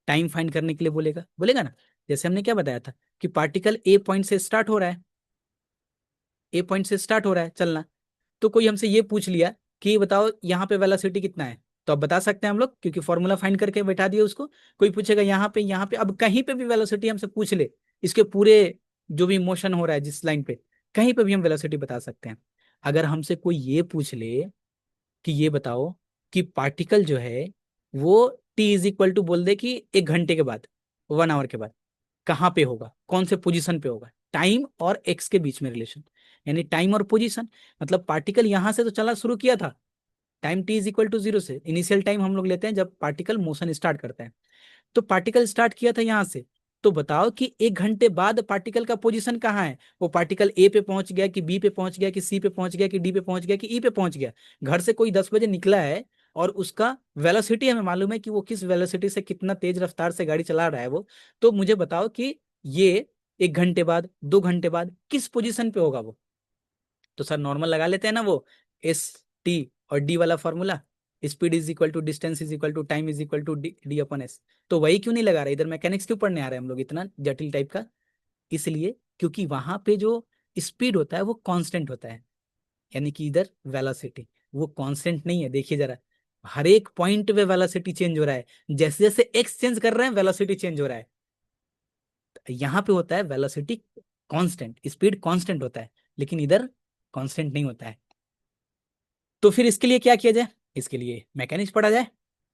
[SPEAKER 1] टाइम फाइंड करने के लिए बोलेगा, बोलेगा ना। जैसे हमने क्या बताया था कि पार्टिकल ए पॉइंट से स्टार्ट हो रहा है, ए पॉइंट से स्टार्ट हो रहा है चलना, तो कोई हमसे ये पूछ लिया कि बताओ यहाँ पे वेलोसिटी कितना है, तो अब बता सकते हैं हम लोग क्योंकि फॉर्मूला फाइंड करके बैठा दिया उसको। कोई पूछेगा यहाँ पे, अब कहीं पे भी वेलोसिटी हमसे पूछ ले, इसके पूरे जो भी मोशन हो रहा है जिस लाइन पे, कहीं पे भी हम वेलोसिटी बता सकते हैं। अगर हमसे कोई ये पूछ ले कि ये बताओ कि पार्टिकल जो है वो टी इज इक्वल टू बोल दे कि 1 घंटे के बाद, 1 आवर के बाद कहाँ पे होगा, कौन से पोजीशन पे होगा, टाइम और एक्स के बीच में रिलेशन, यानी टाइम और पोजीशन, मतलब पार्टिकल यहां से तो चला शुरू किया था, time t is equal to zero से, इनिशियल टाइम हम लोग लेते हैं जब पार्टिकल मोशन स्टार्ट करता है, तो पार्टिकल स्टार्ट किया था यहां से, तो बताओ कि 1 घंटे बाद पार्टिकल का पोजीशन कहाँ है, वो पार्टिकल ए पे पहुंच गया कि बी पे पहुंच गया कि सी पे पहुंच गया कि डी पे पहुंच गया कि ई पे पहुंच गया। घर से कोई 10 बजे निकला है और उसका वेलोसिटी हमें मालूम है कि वो किस वेलोसिटी से कितना तेज रफ्तार से गाड़ी चला रहा है वो, तो मुझे बताओ कि ये 1 घंटे बाद 2 घंटे बाद किस पोजीशन पे होगा वो। तो सर नॉर्मल लगा लेते हैं ना, वो एस टी और डी वाला formula, speed is equal to distance is equal to time is equal to d upon s. तो वही क्यों नहीं लगा रहे इधर, मैकेनिक्स क्यों पढ़ने आ रहे हैं हम लोग इतना जटिल टाइप का? इसलिए क्योंकि वहां पे जो स्पीड होता है वो कांस्टेंट होता है, यानी कि इधर वेलोसिटी वो कांस्टेंट नहीं है। देखिए जरा, हर एक पॉइंट पे वेलोसिटी चेंज हो रहा है, जैसे जैसे एक्स चेंज कर रहे हैं वेलोसिटी चेंज हो रहा है। यहाँ पे होता है वेलोसिटी कांस्टेंट, स्पीड कांस्टेंट होता है, लेकिन इधर कांस्टेंट नहीं होता है। तो फिर इसके लिए क्या किया जाए, इसके लिए मैकेनिक्स पढ़ा जाए,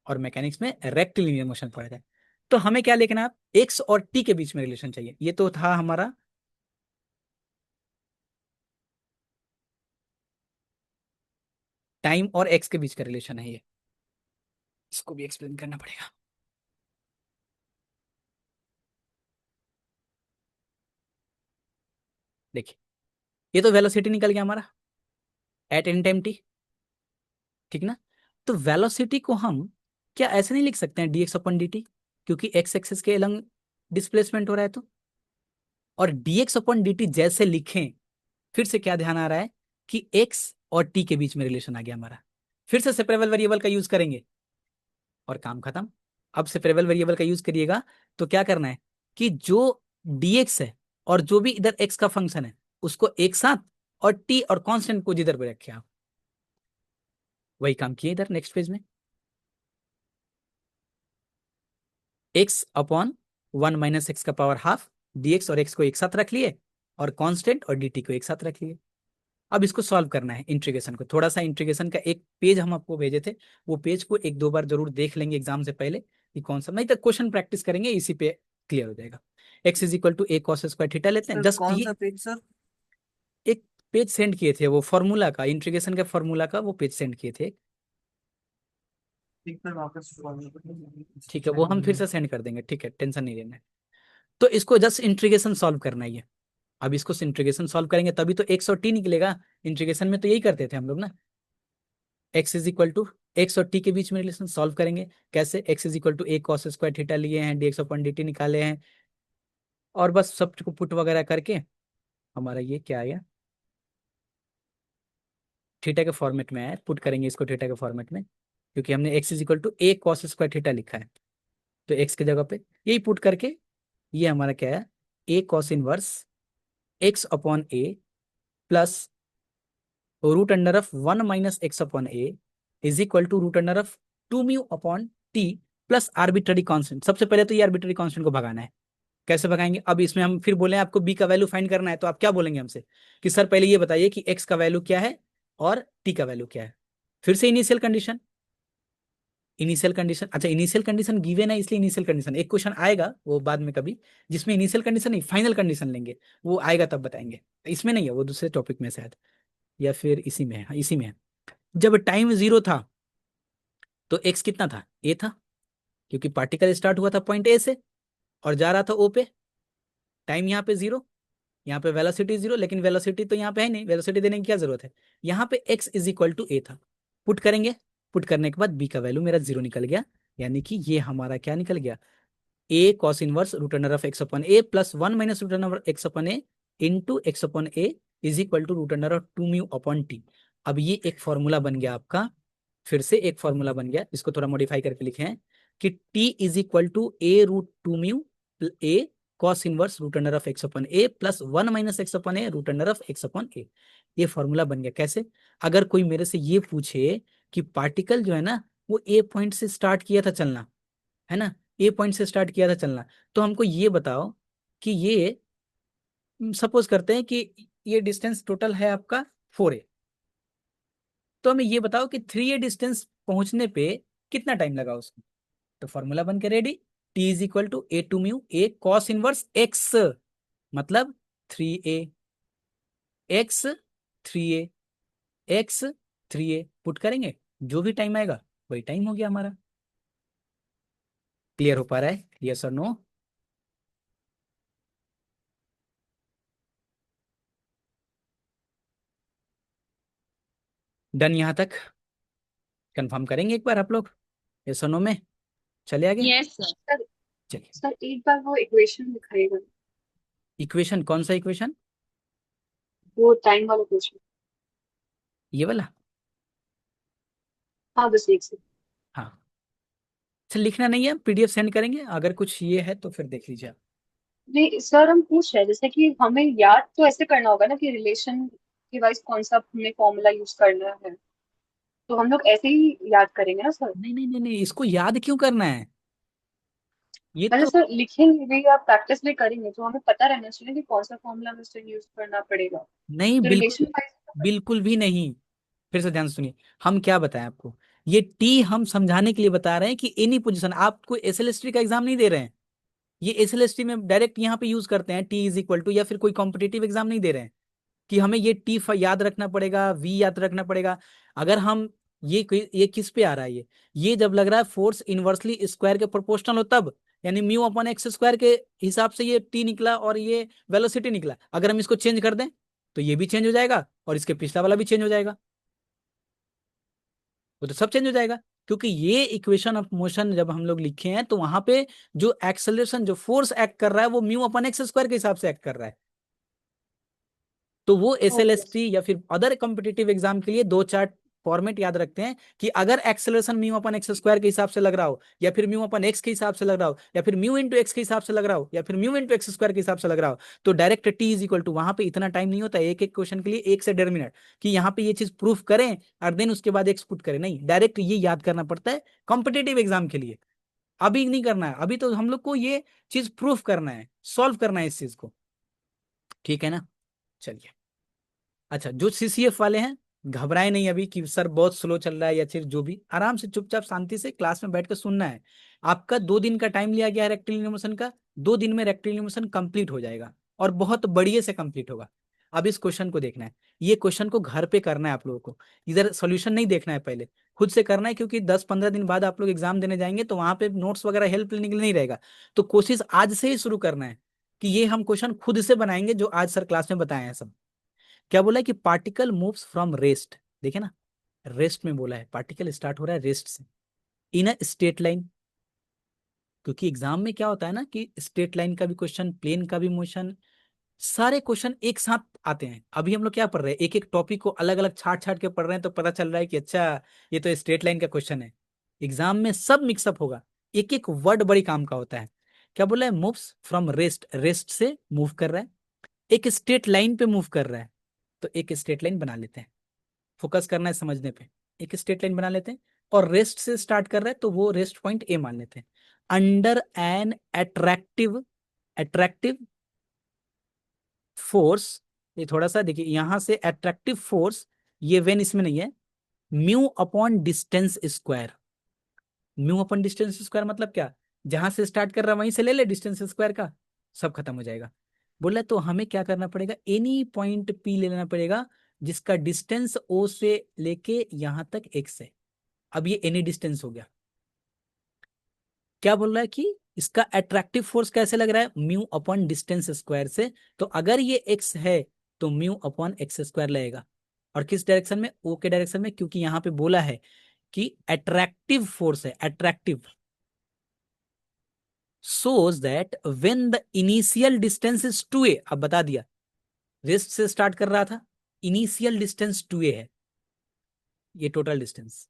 [SPEAKER 1] और मैकेनिक्स में रेक्टिलिनियर मोशन पढ़ा जाए। तो हमें क्या लिखना है, एक्स और टी के बीच में रिलेशन चाहिए। ये तो था हमारा टाइम और एक्स के बीच का रिलेशन है ये, इसको भी एक्सप्लेन करना पड़ेगा। देखिए, ये तो वेलोसिटी निकल गया हमारा एट एनी टाइम टी, ठीक ना? तो वेलोसिटी को हम क्या ऐसे नहीं लिख सकते हैं dx अपन dt, क्योंकि एक्स एक्सिस के अलग डिस्प्लेसमेंट हो रहा है तो। और dx अपन dt जैसे लिखें, फिर से क्या ध्यान आ रहा है कि x और t के बीच में रिलेशन आ गया हमारा। फिर से सेपरेबल वेरिएबल का यूज करेंगे और काम खत्म। अब सेपरेबल वेरिएबल का यूज करिएगा तो क्या करना है कि जो dx है और जो भी इधर x का फंक्शन है उसको एक साथ, और t और कांस्टेंट को जिधर पे रखे आप, वही काम किए इधर नेक्स्ट पेज में। एक्स अपॉन 1 - x का पावर हाफ, dx और x को एक साथ रख लिए, और कांस्टेंट और dt को एक साथ रख लिए। अब इसको सॉल्व करना है इंटीग्रेशन को। थोड़ा सा इंटीग्रेशन का एक पेज हम आपको भेजे थे, वो पेज को एक दो बार जरूर देख लेंगे एग्जाम से पहले कि कौन सा, नहीं तो क्वेश्चन प्रैक्टिस करेंगे इसी पे क्लियर हो जाएगा। X is equal to a cos square theta लेते हैं,
[SPEAKER 3] सर
[SPEAKER 1] जस्ट
[SPEAKER 3] कौन
[SPEAKER 1] ये
[SPEAKER 3] सा पेज सर?
[SPEAKER 1] एक पेज सेंड किए थे, वो फॉर्मूला का, इंटीग्रेशन के फॉर्मूला का वो पेज सेंड किए थे।
[SPEAKER 3] एक बार वापस
[SPEAKER 1] ठीक है, वो हम फिर से सेंड कर देंगे, ठीक है, टेंशन नहीं लेना है। तो इसको जस्ट इंटीग्रेशन सॉल्व करना ही है। अब इसको इंटीग्रेशन सॉल्व करेंगे तभी तो एक्स और टी निकलेगा। इंटीग्रेशन में तो यही करते थे हम लोग ना, x is equal to x और टी के बीच में रिलेशन सॉल्व करेंगे। कैसे, x is equal to a cos square theta लिए हैं, डीएक्स अपॉन dt निकाले हैं, और बस सब को पुट वगैरह करके हमारा ये क्या आया, थीटा के फॉर्मेट में है, पुट करेंगे इसको थीटा के फॉर्मेट में, क्योंकि हमने x is equal to a cos square theta लिखा है। तो एक्स की जगह पे यही पुट करके ये हमारा क्या है, a cos inverse x upon a plus root under of 1 - x upon a is equal to root under of 2 mu upon t plus arbitrary constant. सबसे पहले तो ये आर्बिट्ररी कांस्टेंट को भगाना है। कैसे भगाएंगे, अब इसमें हम फिर बोले आपको बी का वैल्यू फाइंड करना है, तो आप क्या बोलेंगे हमसे कि सर पहले ये बताइए कि एक्स का वैल्यू क्या है और टी का वैल्यू क्या है। फिर से इनिशियल कंडीशन, इनिशियल कंडीशन, अच्छा इनिशियल कंडीशन गिवन है इसलिए इनिशियल कंडीशन, एक क्वेश्चन आएगा वो बाद में कभी, जिसमें इनिशियल कंडीशन नहीं फाइनल कंडीशन लेंगे, वो आएगा तब बताएंगे। इसमें नहीं है, वो दूसरे टॉपिक में शायद, या फिर इसी में है, हाँ, इसी में है। जब टाइम 0 था तो एक्स कितना था, ए था, क्योंकि पार्टिकल स्टार्ट हुआ था पॉइंट ए से और जा रहा था ओ पे। टाइम यहाँ पे 0, यहाँ पे वेलोसिटी 0, लेकिन वेलोसिटी तो यहाँ पे है नहीं, वेलोसिटी देने की क्या जरूरत है। यहाँ पे एक्स इज इक्वल टू ए था, पुट करेंगे, पुट करने के बाद बी का वैल्यू मेरा 0 निकल गया, यानी कि ये हमारा क्या निकल गया, a cos inverse root under of x upon a plus 1 - root under of x upon a into x upon a is equal to root under of 2 mu upon t. अब ये एक फॉर्मूला बन गया आपका, फिर से एक फॉर्मूला बन गया, इसको थोड़ा मॉडिफाई करके लिखे हैं कि t is equal to a root 2 mu a cos inverse root under of x upon a plus 1 - x upon a root under of x upon a. ये फॉर्मूला बन गया। कैसे, अगर कोई मेरे से ये पूछे कि पार्टिकल जो है ना वो ए पॉइंट से स्टार्ट किया था चलना, है ना, ए पॉइंट से स्टार्ट किया था चलना, तो हमको ये बताओ कि ये सपोज करते हैं कि ये डिस्टेंस टोटल है आपका 4a, तो हमें ये बताओ कि 3a डिस्टेंस पहुंचने पे कितना टाइम लगा उसको। तो फॉर्मूला बन के ready, t is equal to a two mu a cos inverse x, मतलब 3a, x 3a, x 3a put करेंगे, जो भी टाइम आएगा वही टाइम हो गया हमारा। क्लियर हो पा रहा है, यस और नो? डन यहाँ तक? कंफर्म करेंगे एक बार आप लोग, यस और नो में, चले आगे।
[SPEAKER 2] Yes sir. सर
[SPEAKER 1] चलिए,
[SPEAKER 2] सर एक बार वो इक्वेशन दिखाइएगा,
[SPEAKER 1] इक्वेशन कौन सा इक्वेशन,
[SPEAKER 2] वो टाइम वाला क्वेश्चन।
[SPEAKER 1] ये वाला?
[SPEAKER 3] हाँ बस एक से।
[SPEAKER 1] हाँ। अच्छा, लिखना नहीं है, पीडीएफ सेंड करेंगे, अगर कुछ ये है तो फिर देख लीजिए आप।
[SPEAKER 3] नहीं सर, हम पूछ रहे हैं जैसे कि हमें याद तो ऐसे करना होगा ना कि रिलेशन के वाइज कौन सा हमें फॉर्मूला यूज करना है, तो हम लोग ऐसे ही याद करेंगे ना सर।
[SPEAKER 1] नहीं नहीं नहीं नहीं, इसको याद क्यों करना है? ये
[SPEAKER 3] मतलब
[SPEAKER 1] तो
[SPEAKER 3] सर लिखेंगे भी या प्रैक्टिस भी करेंगे तो हमें पता रहना चाहिए कि कौन सा फॉर्मूला हमें सर यूज करना पड़ेगा।
[SPEAKER 1] नहीं,
[SPEAKER 3] तो
[SPEAKER 1] बिल्कुल
[SPEAKER 3] रिलेशन वाइज।
[SPEAKER 1] बिल्कुल भी नहीं। फिर से ध्यान से सुनिए, हम क्या बताएं आपको। ये टी हम समझाने के लिए बता रहे हैं कि एनी पोजीशन, आपको एसएलएसटी का एग्जाम नहीं दे रहे हैं। ये एसएलएसटी में डायरेक्ट यहाँ पे यूज करते हैं, टी इज इक्वल टू, या फिर कोई कॉम्पिटेटिव एग्जाम नहीं दे रहे हैं कि हमें ये टी याद रखना पड़ेगा, वी याद रखना पड़ेगा। अगर हम ये किस पे आ रहा है, ये जब लग रहा है फोर्स इनवर्सली स्क्वायर के प्रोपोर्शनल हो तब, यानी म्यू अपॉन एक्स स्क्वायर के हिसाब से ये टी निकला और ये वेलोसिटी निकला। अगर हम इसको चेंज कर दें तो ये भी चेंज हो जाएगा और इसके पिछला वाला भी चेंज हो जाएगा, वो तो सब चेंज हो जाएगा। क्योंकि ये इक्वेशन ऑफ मोशन जब हम लोग लिखे हैं तो वहां पे जो एक्सेलरेशन, जो फोर्स एक्ट कर रहा है वो म्यू अपॉन एक्स स्क्वायर के हिसाब से एक्ट कर रहा है। तो वो S L
[SPEAKER 3] okay.
[SPEAKER 1] S T या फिर अदर कॉम्पिटेटिव एग्जाम के लिए दो चार फॉर्मेट याद रखते हैं कि अगर acceleration mu upon x square के हिसाब से लग रहा हो, या फिर म्यू अपन एक्स के हिसाब से लग रहा हो, या फिर म्यू इंटू एक्स के हिसाब से लग रहा हो, या फिर म्यू इंटू एक्स स्क्वायर के हिसाब से लग रहा हो, तो direct t is equal to, वहां पे इतना टाइम नहीं होता एक एक क्वेश्चन के लिए 1 से 1.5 मिनट कि यहाँ पे ये चीज प्रूफ करें और देन उसके बाद एक्स पुट करें। नहीं, डायरेक्ट ये याद करना पड़ता है कॉम्पिटेटिव एग्जाम के लिए। अभी नहीं करना है, अभी तो हम लोग को ये चीज प्रूफ करना है, सॉल्व करना है इस चीज को। ठीक है ना? चलिए। अच्छा, जो सीसीएफ वाले हैं, घबराए नहीं अभी कि सर बहुत स्लो चल रहा है या फिर जो भी, आराम से चुपचाप शांति से क्लास में बैठ कर सुनना है। आपका 2 दिन का टाइम लिया गया है रेक्टिलिनियर मोशन का, 2 दिन में रेक्टिलिनियर मोशन कंप्लीट हो जाएगा और बहुत बढ़िया से कंप्लीट होगा। अब इस क्वेश्चन को देखना है, ये क्वेश्चन को घर पे करना है आप लोगों को, इधर सोल्यूशन नहीं देखना है, पहले खुद से करना है, क्योंकि 10-15 दिन बाद आप लोग एग्जाम देने जाएंगे तो वहां पे नोट्स वगैरह हेल्प लेने के लिए नहीं रहेगा। तो कोशिश आज से ही शुरू करना है कि ये हम क्वेश्चन खुद से बनाएंगे जो आज सर क्लास में बताए हैं सब। क्या बोला है कि पार्टिकल मूव्स फ्रॉम रेस्ट, देखे ना, रेस्ट में बोला है, पार्टिकल स्टार्ट हो रहा है रेस्ट से, इन अ स्ट्रेट लाइन। क्योंकि एग्जाम में क्या होता है ना कि स्ट्रेट लाइन का भी क्वेश्चन, प्लेन का भी मोशन, सारे क्वेश्चन एक साथ आते हैं। अभी हम लोग क्या पढ़ रहे हैं, एक एक टॉपिक को अलग अलग छाट छाट के पढ़ रहे हैं, तो पता चल रहा है कि अच्छा ये तो स्ट्रेट लाइन का क्वेश्चन है। एग्जाम में सब मिक्सअप होगा, एक एक वर्ड बड़ी काम का होता है। क्या बोला है, मूव्स फ्रॉम रेस्ट, रेस्ट से मूव कर रहा है, एक स्ट्रेट लाइन पे मूव कर रहा है। तो एक स्ट्रेट लाइन बना लेते हैं, फोकस करना है समझने पे। एक स्ट्रेट लाइन बना लेते हैं और रेस्ट से स्टार्ट कर रहे हैं तो वो रेस्ट पॉइंट ए मान लेते हैं। Under an attractive, attractive force, ये थोड़ा सा देखिए यहां से अट्रैक्टिव फोर्स, ये वेन इसमें नहीं है, mu upon distance square. Mu upon distance square मतलब क्या, जहां से स्टार्ट कर रहा है वहीं से ले ले डिस्टेंस स्क्वायर का, सब खत्म हो जाएगा। बोला तो हमें क्या करना पड़ेगा, एनी पॉइंट पी ले लेना पड़ेगा जिसका डिस्टेंस ओ से लेके यहां तक एक्स है। अब ये एनी डिस्टेंस हो गया। क्या बोल रहा है कि इसका अट्रैक्टिव फोर्स कैसे लग रहा है, म्यू अपॉन डिस्टेंस स्क्वायर से। तो अगर ये एक्स है तो म्यू अपॉन एक्स स्क्वायर लगेगा। और किस डायरेक्शन में, ओ के डायरेक्शन में, क्योंकि यहां पे बोला है कि अट्रैक्टिव फोर्स है, attractive shows that when the initial distance is 2a, अब बता दिया, रेस्ट से स्टार्ट कर रहा था, इनिशियल डिस्टेंस 2a है, ये टोटल डिस्टेंस,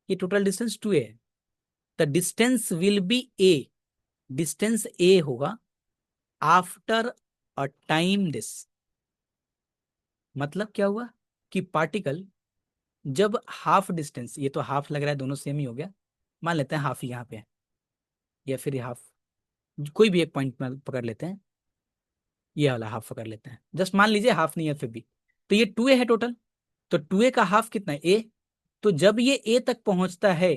[SPEAKER 1] ये टोटल डिस्टेंस 2a है। The distance will be a, distance a होगा आफ्टर अ टाइम दिस। मतलब क्या हुआ कि पार्टिकल जब हाफ डिस्टेंस, ये तो हाफ लग रहा है, दोनों सेम ही हो गया, मान लेते हैं हाफ यहाँ पे है या फिर हाफ, कोई भी एक पॉइंट में पकड़ लेते हैं, ये वाला हाफ पकड़ लेते हैं, जस्ट मान लीजिए हाफ नहीं है फिर भी। तो ये 2a है टोटल, तो 2a का हाफ कितना है, ए। तो जब ये ए तक पहुंचता है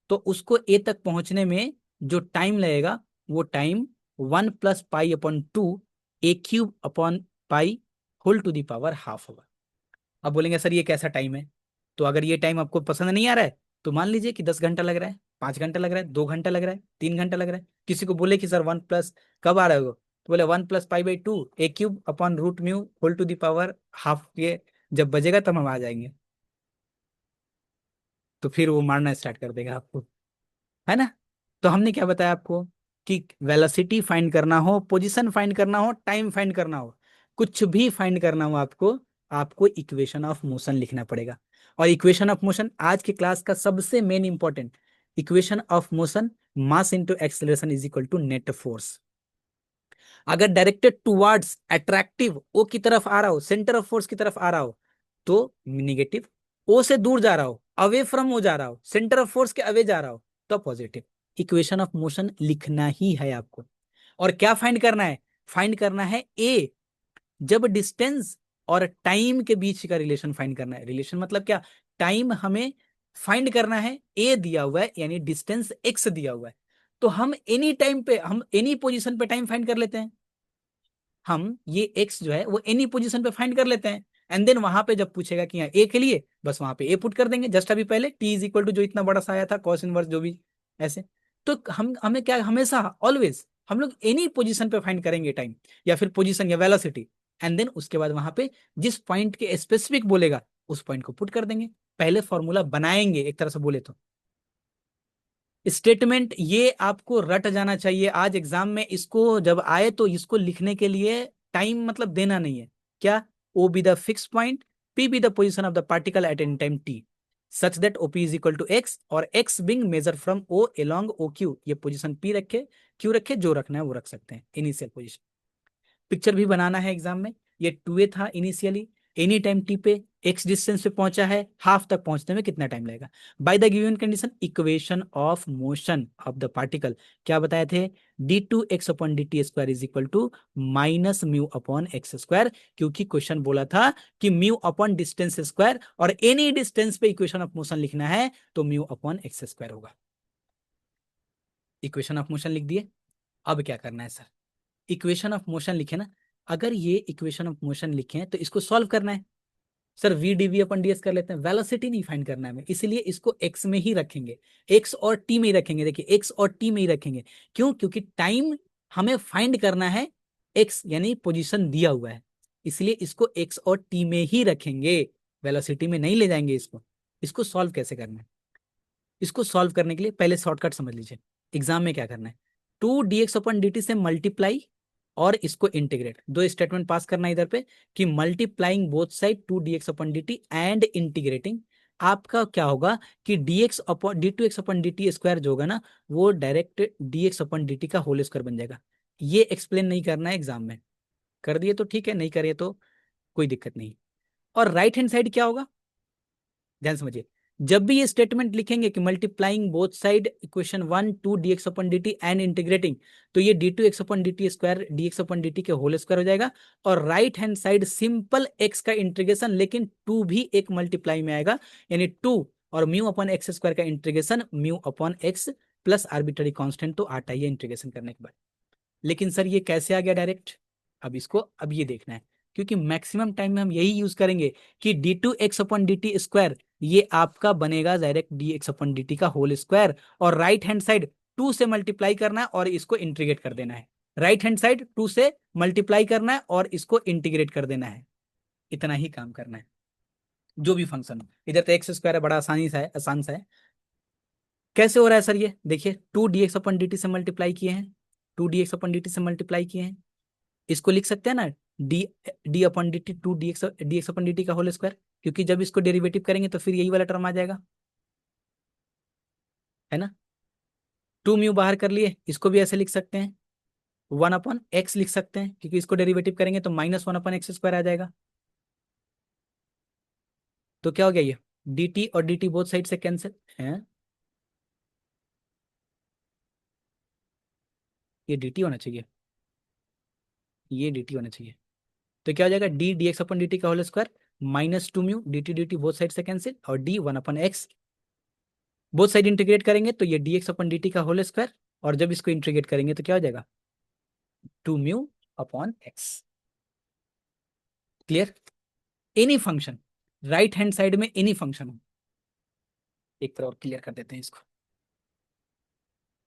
[SPEAKER 1] तो उसको ए तक पहुंचने में जो टाइम लगेगा वो टाइम 1 + पाई/2 a³ pi whole to the power half होगा। अब बोलेंगे सर ये कैसा टाइम है, तो अगर ये टाइम आपको पसंद नहीं आ रहा है तो मान लीजिए कि 10 घंटा लग रहा है, 5 घंटा लग रहा है, 2 घंटा लग रहा है, 3 घंटा लग रहा है। किसी को बोले कि सर 1+ कब आ रहा है वो, तो बोले 1 + पाई/2 a³ upon √μ whole to the power half, ये जब बजेगा तब हम आ जाएंगे। तो फिर वो मारना स्टार्ट कर देगा आपको, है ना? तो हमने क्या बताया आपको कि वेलोसिटी फाइंड करना हो, पोजीशन फाइंड करना हो, टाइम फाइंड करना हो, कुछ भी फाइंड करना हो आपको, आपको इक्वेशन ऑफ मोशन लिखना पड़ेगा। और इक्वेशन ऑफ मोशन आज के क्लास का सबसे main important, equation of motion, mass into acceleration is equal to net force. अगर डायरेक्टेड टुवर्ड्स अट्रैक्टिव ओ की तरफ आ रहा हो, सेंटर ऑफ फोर्स की तरफ आ रहा हो तो निगेटिव, ओ से दूर जा रहा हो, अवे फ्रॉम ओ जा रहा हो, सेंटर ऑफ फोर्स के अवे जा रहा हो तो पॉजिटिव। इक्वेशन ऑफ मोशन लिखना ही है आपको। और क्या फाइंड करना है? फाइंड करना है ए, जब डिस्टेंस और टाइम के बीच का रिलेशन फाइंड करना है। रिलेशन मतलब क्या? टाइम हमें फाइंड करना है, ए दिया हुआ है यानी डिस्टेंस एक्स दिया हुआ है, तो हम एनी टाइम पे, हम एनी पोजीशन पे टाइम फाइंड कर लेते हैं। हम ये एक्स जो है वो एनी पोजीशन पे फाइंड कर लेते हैं, एंड देन वहां पे जब पूछेगा कि यहाँ ए के लिए, बस वहां पे ए पुट कर देंगे, जस्ट अभी पहले टी इज इक्वल टू जो इतना बड़ा सा आया था कॉस इनवर्स जो भी ऐसे। तो हम हमें क्या, हमेशा ऑलवेज हम लोग एनी पोजीशन पे फाइंड करेंगे टाइम या फिर पोजीशन या वेलोसिटी, एंड देन उसके बाद वहां पे जिस पॉइंट के स्पेसिफिक बोलेगा उस पॉइंट को पुट कर देंगे। पहले फॉर्मूला बनाएंगे एक तरह से बोले तो। स्टेटमेंट ये आपको रट जाना चाहिए आज एग्जाम में, इसको जब आए तो इसको लिखने के लिए टाइम मतलब देना नहीं है। क्या? O be the fix point, P be the position of the particle at any time t, such that OP is equal to x, और x being measure from O along O Q. ये position P रखे, Q रखे, जो रखना है वो रख सकते हैं, इनिशियल पोजिशन। पिक्चर भी बनाना है एग्जाम में। ये 2a था इनिशियली, एनी टाइम टी पे एक्स डिस्टेंस पे पहुंचा है, हाफ तक पहुंचने में कितना टाइम लगेगा। By the given condition, equation of motion of the particle क्या बताए थे? d2x/dt² is equal to minus mu upon x square, क्योंकि क्वेश्चन बोला था कि म्यू अपॉन डिस्टेंस स्क्वायर, और एनी डिस्टेंस पे इक्वेशन ऑफ मोशन लिखना है तो म्यू अपॉन एक्स स्क्वायर होगा। इक्वेशन ऑफ मोशन लिख दिए। अब क्या करना है सर? इक्वेशन ऑफ मोशन लिखे ना, अगर ये इक्वेशन ऑफ मोशन लिखे हैं तो इसको सॉल्व करना है। Sir v d v upon d s कर लेते हैं, वेलोसिटी नहीं फाइंड करना है हमें, इसलिए इसको एक्स में ही रखेंगे, एक्स और टी में ही रखेंगे। देखिए एक्स और टी में ही रखेंगे, क्यों? क्योंकि टाइम हमें फाइंड करना है, एक्स यानी पोजीशन दिया हुआ है, इसलिए इसको एक्स और टी में ही रखेंगे, वेलोसिटी में नहीं ले जाएंगे इसको। इसको सॉल्व कैसे करना है? इसको सॉल्व करने के लिए पहले शॉर्टकट समझ लीजिए। एग्जाम में क्या करना है? 2 dx/dt से मल्टीप्लाई और इसको इंटीग्रेट, दो स्टेटमेंट पास करना है इधर पे कि multiplying both side 2 dx/dt and integrating. आपका क्या होगा कि d2x/dt² जो होगा ना वो डायरेक्ट dx/dt का होल स्क्वायर बन जाएगा। ये एक्सप्लेन नहीं करना है एग्जाम में, कर दिए तो ठीक है, नहीं करिए तो कोई दिक्कत नहीं। और राइट हैंड साइड क्या होगा? ध्यान समझिए, जब भी ये स्टेटमेंट लिखेंगे कि multiplying both side equation 1 2 dx/dt and integrating, तो ये d2x/dt² dx/dt के होल स्क्वायर हो जाएगा, और right hand side simple x का इंटीग्रेशन, लेकिन 2 भी एक मल्टीप्लाई में आएगा, यानी 2 और म्यू अपॉन एक्स स्क्वायर का integration mu upon x plus arbitrary constant तो आता ही है इंटीग्रेशन करने के बाद। लेकिन सर ये कैसे आ गया डायरेक्ट? अब इसको अब ये देखना है, क्योंकि मैक्सिमम टाइम में हम यही यूज करेंगे कि d2x/dt² ये आपका बनेगा डायरेक्ट dx/dt का होल स्क्वायर, और राइट हैंड साइड 2 से मल्टीप्लाई करना है और इसको इंटीग्रेट कर देना है। राइट हैंड साइड 2 से मल्टीप्लाई करना है और इसको इंटीग्रेट कर देना है, इतना ही काम करना है। जो भी फंक्शन हो, इधर तो एक्स स्क्वायर है, बड़ा आसानी सा है, आसान सा है। कैसे हो रहा है सर? ये देखिए 2 dx/dt से मल्टीप्लाई किए हैं, 2 dx/dt से मल्टीप्लाई किए हैं, इसको लिख सकते हैं ना डी d/dt 2 dx/dt का होल स्क्वायर, क्योंकि जब इसको डेरिवेटिव करेंगे तो फिर यही वाला टर्म आ जाएगा, है ना। 2 म्यू बाहर कर लिए, इसको भी ऐसे लिख सकते हैं, 1/x लिख सकते हैं, क्योंकि इसको डेरिवेटिव करेंगे तो -1/x² आ जाएगा। तो क्या हो गया? ये dt और dt बोथ साइड से कैंसिल है, ये dt होना चाहिए, ये dt होना चाहिए। तो क्या हो जाएगा? d dx/dt का whole square -2 mu dt dt both side से कैंसिल, और d 1/x, both side integrate करेंगे तो ये dx/dt का होल स्क्वायर, और जब इसको इंटीग्रेट करेंगे तो क्या हो जाएगा? 2 म्यू/x। Clear? Any function right hand side में, एनी फंक्शन हो, एक तरह और क्लियर कर देते हैं इसको।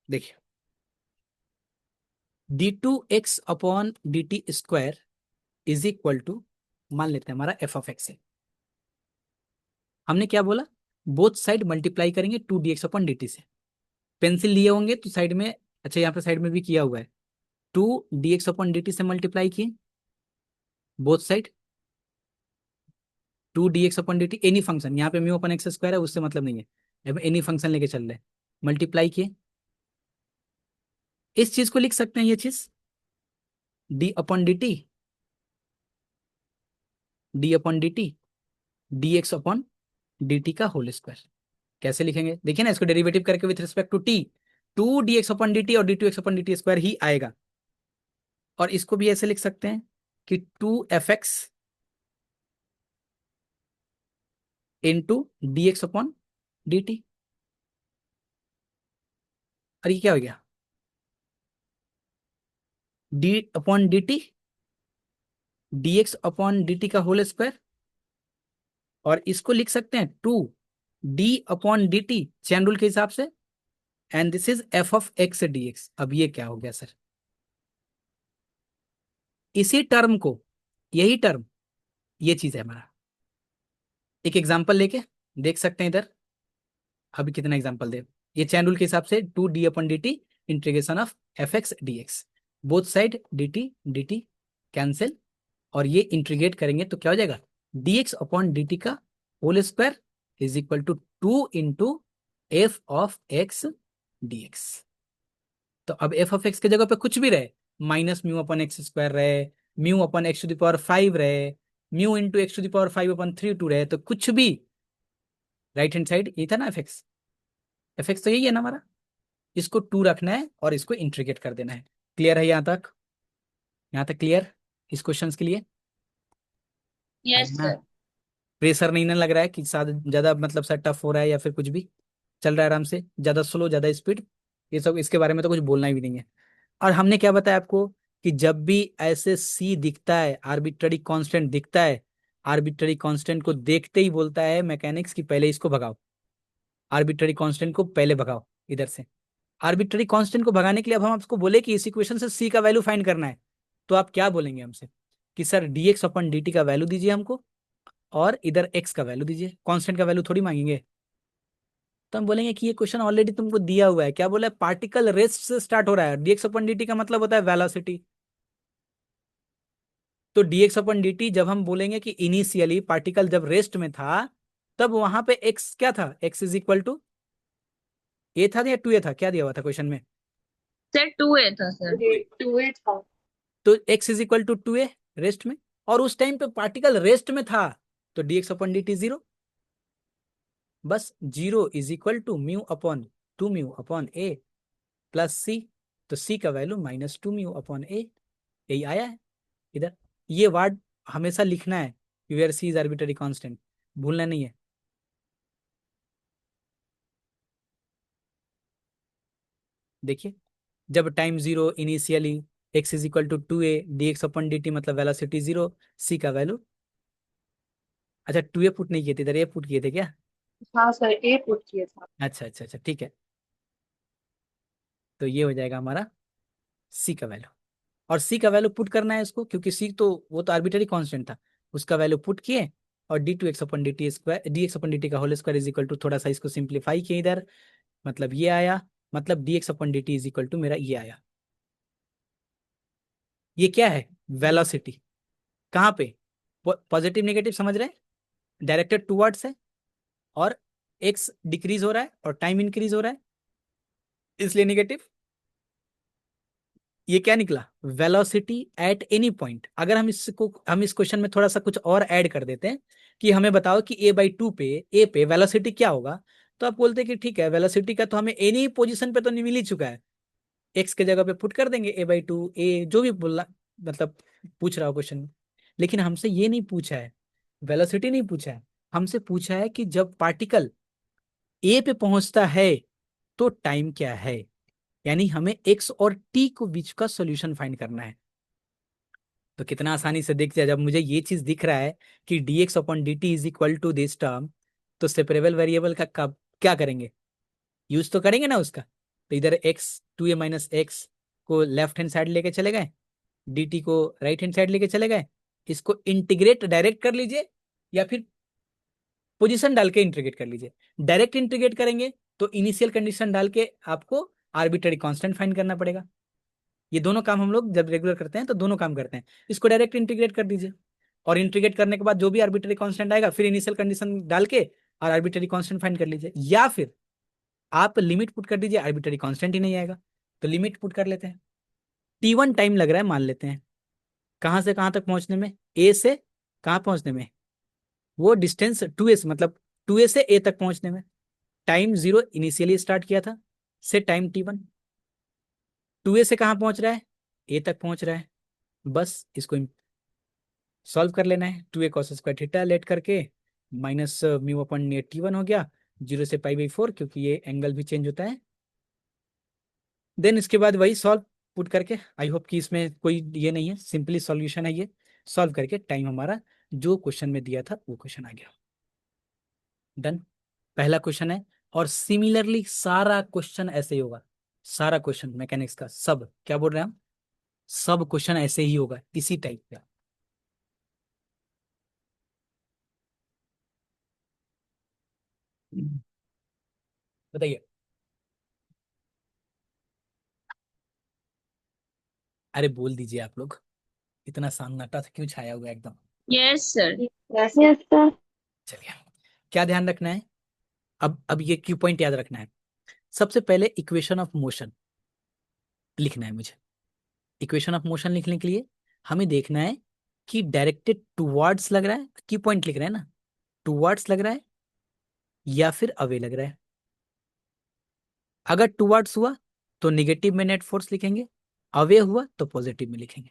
[SPEAKER 1] देखिए d2x/dt² इज इक्वल टू, मान लेते हैं हमारा f(x) है। हमने क्या बोला? बोथ साइड मल्टीप्लाई करेंगे 2 dx/dt से। पेंसिल लिए होंगे तो साइड में, अच्छा यहाँ पे साइड में भी किया हुआ है, 2 dx/dt से मल्टीप्लाई किए both side, two d x upon d t, any function, यहाँ पे म्यू अपन एक्स स्क्वायर है उससे मतलब नहीं है, अब एनी फंक्शन लेके चल रहे, मल्टीप्लाई किए, इस चीज को लिख सकते हैं, ये चीज d upon d t, d upon d t, d x upon d t का होल स्क्वायर। कैसे लिखेंगे देखिए ना, इसको डेरिवेटिव करके with respect to t, two d x upon d t और d two x upon d t square ही आएगा। और इसको भी ऐसे लिख सकते हैं कि two f x into d x upon d t. और ये क्या हो गया, D upon d t, d x upon d t का होल स्क्वायर, और इसको लिख सकते हैं two d upon d t chain rule के हिसाब से, and this is f of x d x. अब ये क्या हो गया सर, इसी टर्म को, यही टर्म, ये चीज है हमारा। एक एग्जांपल लेके देख सकते हैं इधर, अभी कितना एग्जांपल दे, ये चैन रूल के हिसाब से two d upon d t integration of f x d x, both side d t cancel, और ये इंटीग्रेट करेंगे तो क्या हो जाएगा, d x upon d t का whole square is equal to two into f of x d x. तो अब एफ ऑफ एक्स के जगह पे कुछ भी रहे, minus mu upon x square रहे, mu upon x to the power 5 रहे, mu into x to the power 5 upon 3 2 रहे, तो कुछ भी राइट हैंड साइड ये था ना एफ एक्स तो यही है ना हमारा, इसको 2 रखना है और इसको इंटीग्रेट कर देना है। क्लियर है यहाँ तक, यहाँ तक क्लियर इस क्वेश्चन के लिए?
[SPEAKER 2] यस
[SPEAKER 1] ना,
[SPEAKER 2] सर।
[SPEAKER 1] प्रेशर नहीं ना लग रहा है कि ज्यादा मतलब सर टफ हो रहा है या फिर कुछ भी, चल रहा है आराम से, ज्यादा स्लो ज्यादा स्पीड, ये सब इसके बारे में तो कुछ बोलना ही भी नहीं है। और हमने क्या बताया आपको कि जब भी ऐसे सी दिखता है, आर्बिट्ररी कांस्टेंट दिखता है, आर्बिट्ररी कांस्टेंट को देखते ही बोलता है मैकेनिक्स की पहले इसको भगाओ, आर्बिट्ररी कांस्टेंट को पहले भगाओ इधर से। आर्बिट्ररी कांस्टेंट को भगाने के लिए अब हम आपको बोले कि इस इक्वेशन से सी का वैल्यू फाइंड करना है, तो आप क्या बोलेंगे हमसे कि sir D x upon d t का वैल्यू दीजिए हमको, और इधर एक्स का वैल्यू दीजिए, कांस्टेंट का वैल्यू थोड़ी मांगेंगे। तो हम बोलेंगे कि ये क्वेश्चन ऑलरेडी तुमको दिया हुआ है, क्या बोला है, पार्टिकल रेस्ट से स्टार्ट हो रहा है, डीएक्स अपन डी टी का मतलब होता है वेलोसिटी। तो डीएक्स अपन डी टी जब हम बोलेंगे कि इनिशियली पार्टिकल जब रेस्ट में था, तब वहां पे एक्स क्या था, एक्स इज इक्वल टू ए था या टू ए था, क्या दिया हुआ था क्वेश्चन में?
[SPEAKER 2] सर 2A था सर।
[SPEAKER 3] 2A था।
[SPEAKER 1] तो x is equal to two a rest में, और उस टाइम पे पार्टिकल रेस्ट में था, तो डीएक्स अपन डी टी जीरो, बस zero is equal to mu upon two mu upon a plus सी, तो सी का value minus two mu upon ए, यही आया है इधर। ये वर्ड हमेशा लिखना है, where c is arbitrary constant, भूलना नहीं है। देखिए, जब time zero initially, x is equal to two A D x upon d T मतलब वेलोसिटी जीरो, सी का वैल्यू, अच्छा टू ए पुट नहीं किए थे इधर, ए पुट किए थे क्या?
[SPEAKER 3] हाँ सर, A पुट किया था।
[SPEAKER 1] अच्छा अच्छा अच्छा ठीक है, तो ये हो जाएगा हमारा सी का वैल्यू, और सी का वैल्यू पुट करना है इसको, क्योंकि सी तो वो तो आर्बिट्ररी कांस्टेंट था, उसका वैल्यू पुट किए, और d two x upon d t square, d x upon d t का whole square is equal to, थोड़ा सा इसको सिंप्लीफाई किए इधर, मतलब ये आया, मतलब d x upon d t is equal to मेरा ये आया। ये क्या है, वेलोसिटी, कहाँ पे, पॉजिटिव नेगेटिव समझ रहे हैं, डायरेक्टेड टूवर्ड्स है, और एक्स डिक्रीज हो रहा है और टाइम इंक्रीज हो रहा है, इसलिए नेगेटिव। ये क्या निकला, वेलोसिटी एट एनी पॉइंट। अगर हम इस क्वेश्चन में थोड़ा सा कुछ और ऐड कर देते हैं कि हमें बताओ कि ए बाई टू पे, ए पे वेलोसिटी क्या होगा, तो आप बोलते हैं कि ठीक है, वेलोसिटी का तो हमें एनी पोजीशन पे तो नहीं मिल ही चुका है, एक्स के जगह पे पुट कर देंगे ए बाई टू, ए जो भी बोलना मतलब पूछ रहा हो क्वेश्चन में। लेकिन हमसे ये नहीं पूछा है, वेलोसिटी नहीं पूछा है, हमसे पूछा है कि जब पार्टिकल ए पे पहुंचता है तो टाइम क्या है, यानी हमें एक्स और टी को बीच का सॉल्यूशन फाइंड करना है। तो कितना आसानी से देख, जब मुझे ये चीज दिख रहा है कि d x upon d t is equal to this term, तो सेपरेबल वेरिएबल का कब क्या करेंगे, यूज तो करेंगे ना उसका। तो इधर x two a minus x को लेफ्ट हैंड साइड लेके चले गए, डी टी को राइट हैंड साइड लेके चले गए, इसको इंटीग्रेट डायरेक्ट कर लीजिए, या फिर पोजीशन डाल के इंटीग्रेट कर लीजिए। डायरेक्ट इंटीग्रेट करेंगे तो इनिशियल कंडीशन डाल के आपको आर्बिट्ररी कांस्टेंट फाइंड करना पड़ेगा। ये दोनों काम हम लोग जब रेगुलर करते हैं तो दोनों काम करते हैं, इसको डायरेक्ट इंटीग्रेट कर दीजिए, और इंटीग्रेट करने के बाद जो भी आर्बिट्ररी कांस्टेंट आएगा फिर इनिशियल कंडीशन डाल के और आर्बिट्ररी कांस्टेंट फाइंड कर लीजिए, या फिर आप लिमिट पुट कर दीजिए, आर्बिट्ररी कांस्टेंट ही नहीं आएगा तो लिमिट पुट कर लेते हैं। T1 टाइम लग रहा है मान लेते हैं, कहां से कहां तक पहुंचने में, ए से कहां पहुंचने में, वो डिस्टेंस 2a से, मतलब 2a से ए तक पहुंचने में। टाइम 0 इनिशियली स्टार्ट किया था से टाइम T1, 2a से कहां पहुंच रहा है, ए तक पहुंच रहा है। बस इसको सॉल्व कर लेना है, 2a cos square theta late करके माइनस म्यू अपन T1 हो गया 0 से π/4, क्योंकि ये एंगल भी चेंज होता है। देन इसके बाद वही सॉल्व पुट करके, आई होप कि इसमें कोई ये नहीं है, सिंपली सॉल्यूशन है ये। सॉल्व करके टाइम हमारा जो क्वेश्चन में दिया था वो क्वेश्चन आ गया। डन, पहला क्वेश्चन है। और सिमिलरली सारा क्वेश्चन ऐसे ही होगा, सारा क्वेश्चन मैकेनिक्स का सब, क्या बोल रहे हैं हम, सब क्वेश्चन ऐसे ही होगा, इसी टाइप का। बताइए। अरे बोल दीजिए आप लोग, इतना सन्नाटा क्यों छाया हुआ है एकदम।
[SPEAKER 2] Yes sir.
[SPEAKER 3] Yes
[SPEAKER 2] yes sir.
[SPEAKER 1] चलिए, क्या ध्यान रखना है, अब ये क्यू पॉइंट याद रखना है। सबसे पहले इक्वेशन ऑफ मोशन लिखना है मुझे। इक्वेशन ऑफ मोशन लिखने के लिए हमें देखना है कि डायरेक्टेड टुवर्ड्स लग रहा है, की पॉइंट लिख रहे हैं ना, टुवर्ड्स लग रहा है या फिर अवे लग रहा है। अगर टुवर्ड्स हुआ तो निगेटिव में नेट फोर्स लिखेंगे, अवे हुआ तो पॉजिटिव में लिखेंगे।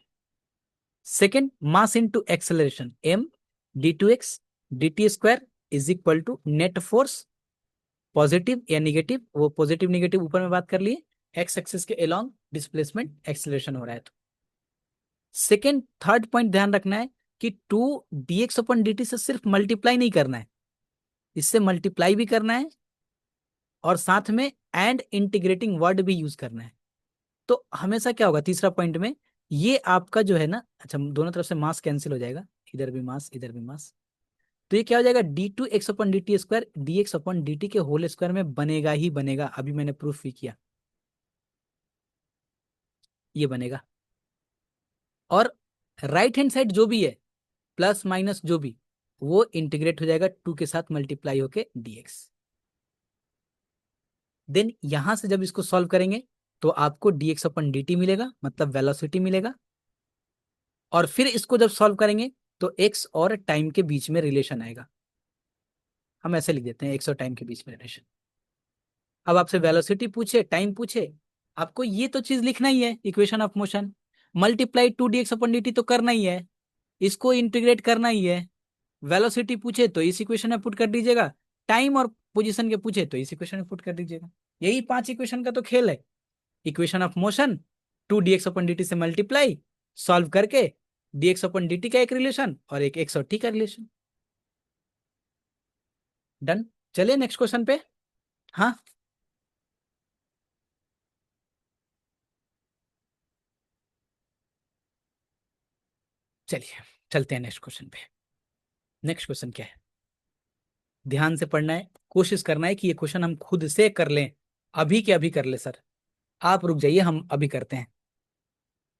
[SPEAKER 1] Second, mass into acceleration, m d2x dt square is equal to net force, positive या निगेटिव, वो पॉजिटिव निगेटिव ऊपर में बात कर लिए, एक्स एक्सिस के अलोंग डिस्प्लेसमेंट एक्सेलरेशन हो रहा है तो। सेकेंड थर्ड पॉइंट ध्यान रखना है कि 2 dx/dt से सिर्फ मल्टीप्लाई नहीं करना है, इससे मल्टीप्लाई भी करना है और साथ में एंड इंटीग्रेटिंग वर्ड भी यूज करना है। तो हमेशा क्या होगा तीसरा पॉइंट में, ये आपका जो है ना, अच्छा दोनों तरफ से मास कैंसिल हो जाएगा, इधर भी मास इधर भी मास, तो ये क्या हो जाएगा, d2x/dt² dx/dt के होल स्क्वायर में बनेगा ही बनेगा, अभी मैंने प्रूफ भी किया, ये बनेगा। और राइट हैंड साइड जो भी है प्लस माइनस जो भी, वो इंटीग्रेट हो जाएगा 2 के साथ मल्टीप्लाई होके dx। देन यहां से जब इसको सॉल्व करेंगे तो आपको dx/dt मिलेगा, मतलब वेलोसिटी मिलेगा। और फिर इसको जब सॉल्व करेंगे तो x और टाइम के बीच में रिलेशन आएगा, हम ऐसे लिख देते हैं x और टाइम के बीच में रिलेशन। अब आपसे वेलोसिटी पूछे टाइम पूछे, आपको ये तो चीज लिखना ही है, equation of motion multiply 2 dx/dt तो करना ही है, इसको इंटीग्रेट करना ही है। वेलोसिटी पूछे तो इस इक्वेशन में पुट कर दीजिएगा, टाइम और पोजीशन के पूछे तो इस इक्वेशन में पुट कर दीजिएगा। यही 5 इक्वेशन का तो खेल है। इक्वेशन ऑफ मोशन 2 dx/dt से मल्टीप्लाई, सॉल्व करके dx/dt का एक रिलेशन और एक x और t का रिलेशन। डन, चलिए नेक्स्ट क्वेश्चन पे। हाँ, चलिए चलते हैं नेक्स्ट क्वेश्चन पे। नेक्स्ट क्वेश्चन क्या है, ध्यान से पढ़ना है, कोशिश करना है कि ये क्वेश्चन हम खुद से कर लें, अभी के अभी कर ले सर, आप रुक जाइए हम अभी करते हैं।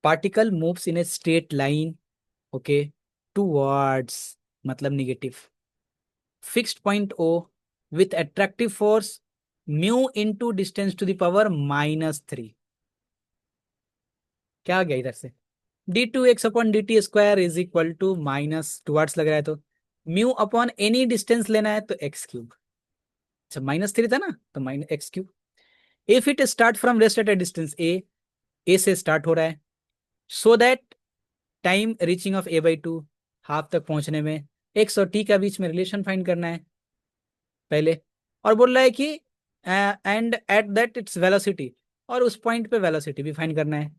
[SPEAKER 1] Particle moves in a straight line, okay, towards मतलब negative fixed point O with attractive force mu into distance to the power -3। क्या आ गया इधर से, d2x/dt² is equal to minus towards लग रहा है तो म्यू अपॉन एनी डिस्टेंस लेना है तो x3। अच्छा -3 था ना तो -x3। If it start from rest at a distance a से स्टार्ट हो रहा है, so that time reaching of a/2 half तक पहुंचने में x और t का बीच में रिलेशन फाइंड करना है पहले। और बोल रहा है कि and at that its velocity, और उस पॉइंट पे वेलोसिटी भी फाइंड करना है।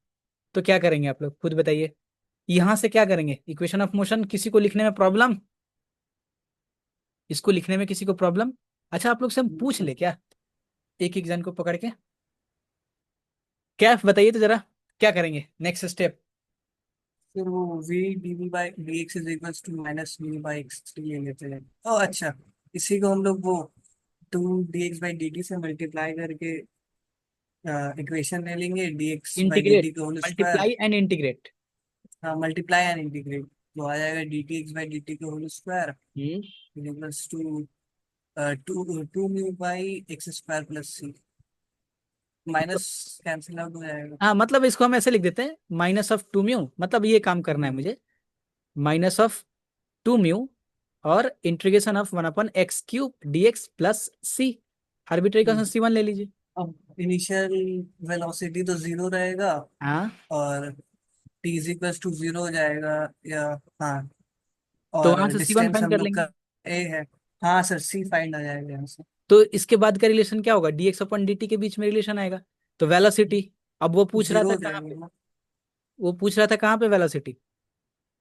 [SPEAKER 1] तो क्या करेंगे आप लोग खुद बताइए, यहां से क्या करेंगे, इक्वेशन ऑफ मोशन किसी को लिखने में प्रॉब्लम, इसको लिखने में किसी को प्रॉब्लम। अच्छा आप लोग से हम पूछ ले क्या, एक एक जन को पकड़ के, क्या बताइए तो जरा, क्या करेंगे नेक्स्ट स्टेप।
[SPEAKER 4] फिर वो v dv/dx is equals to -v/x3 ले लेते हैं। ओ अच्छा, इसी को हम लोग वो 2 dx/dt से मल्टीप्लाई करके इक्वेशन ले लेंगे, dx/dt
[SPEAKER 1] इंटीग्रेट,
[SPEAKER 4] का whole square.
[SPEAKER 1] Multiply and integrate.
[SPEAKER 4] हाँ, मल्टीप्लाई एंड इंटीग्रेट। तो आ जाएगा d t x by d t का whole square equals to two mu by x square plus c, minus cancel out हो जाएगा।
[SPEAKER 1] हाँ मतलब इसको हम ऐसे लिख देते हैं, -2 म्यू, मतलब ये काम करना है मुझे, -2 म्यू और integration of 1/x³ dx plus c, arbitrary constant C1 ले लीजिए।
[SPEAKER 4] अब इनिशियल वेलोसिटी तो जीरो रहेगा
[SPEAKER 1] हाँ
[SPEAKER 4] और t is equal to zero हो जाएगा, या हाँ,
[SPEAKER 1] तो
[SPEAKER 4] और
[SPEAKER 1] वहां से C1
[SPEAKER 4] डिस्टेंस
[SPEAKER 1] फाइंड
[SPEAKER 4] हम
[SPEAKER 1] कर
[SPEAKER 4] लोग
[SPEAKER 1] लेंगे।
[SPEAKER 4] का ए है। हाँ सर, सी फाइंड आ जाएगा यहाँ से।
[SPEAKER 1] तो इसके बाद का रिलेशन क्या होगा, dx/dt के बीच में रिलेशन आएगा। तो वेलोसिटी, अब वो पूछ रहा
[SPEAKER 4] जीरो
[SPEAKER 1] था
[SPEAKER 4] हो
[SPEAKER 1] कहाँ पे,
[SPEAKER 4] जाएगा ना।
[SPEAKER 1] वो पूछ रहा था कहाँ पे वेलोसिटी।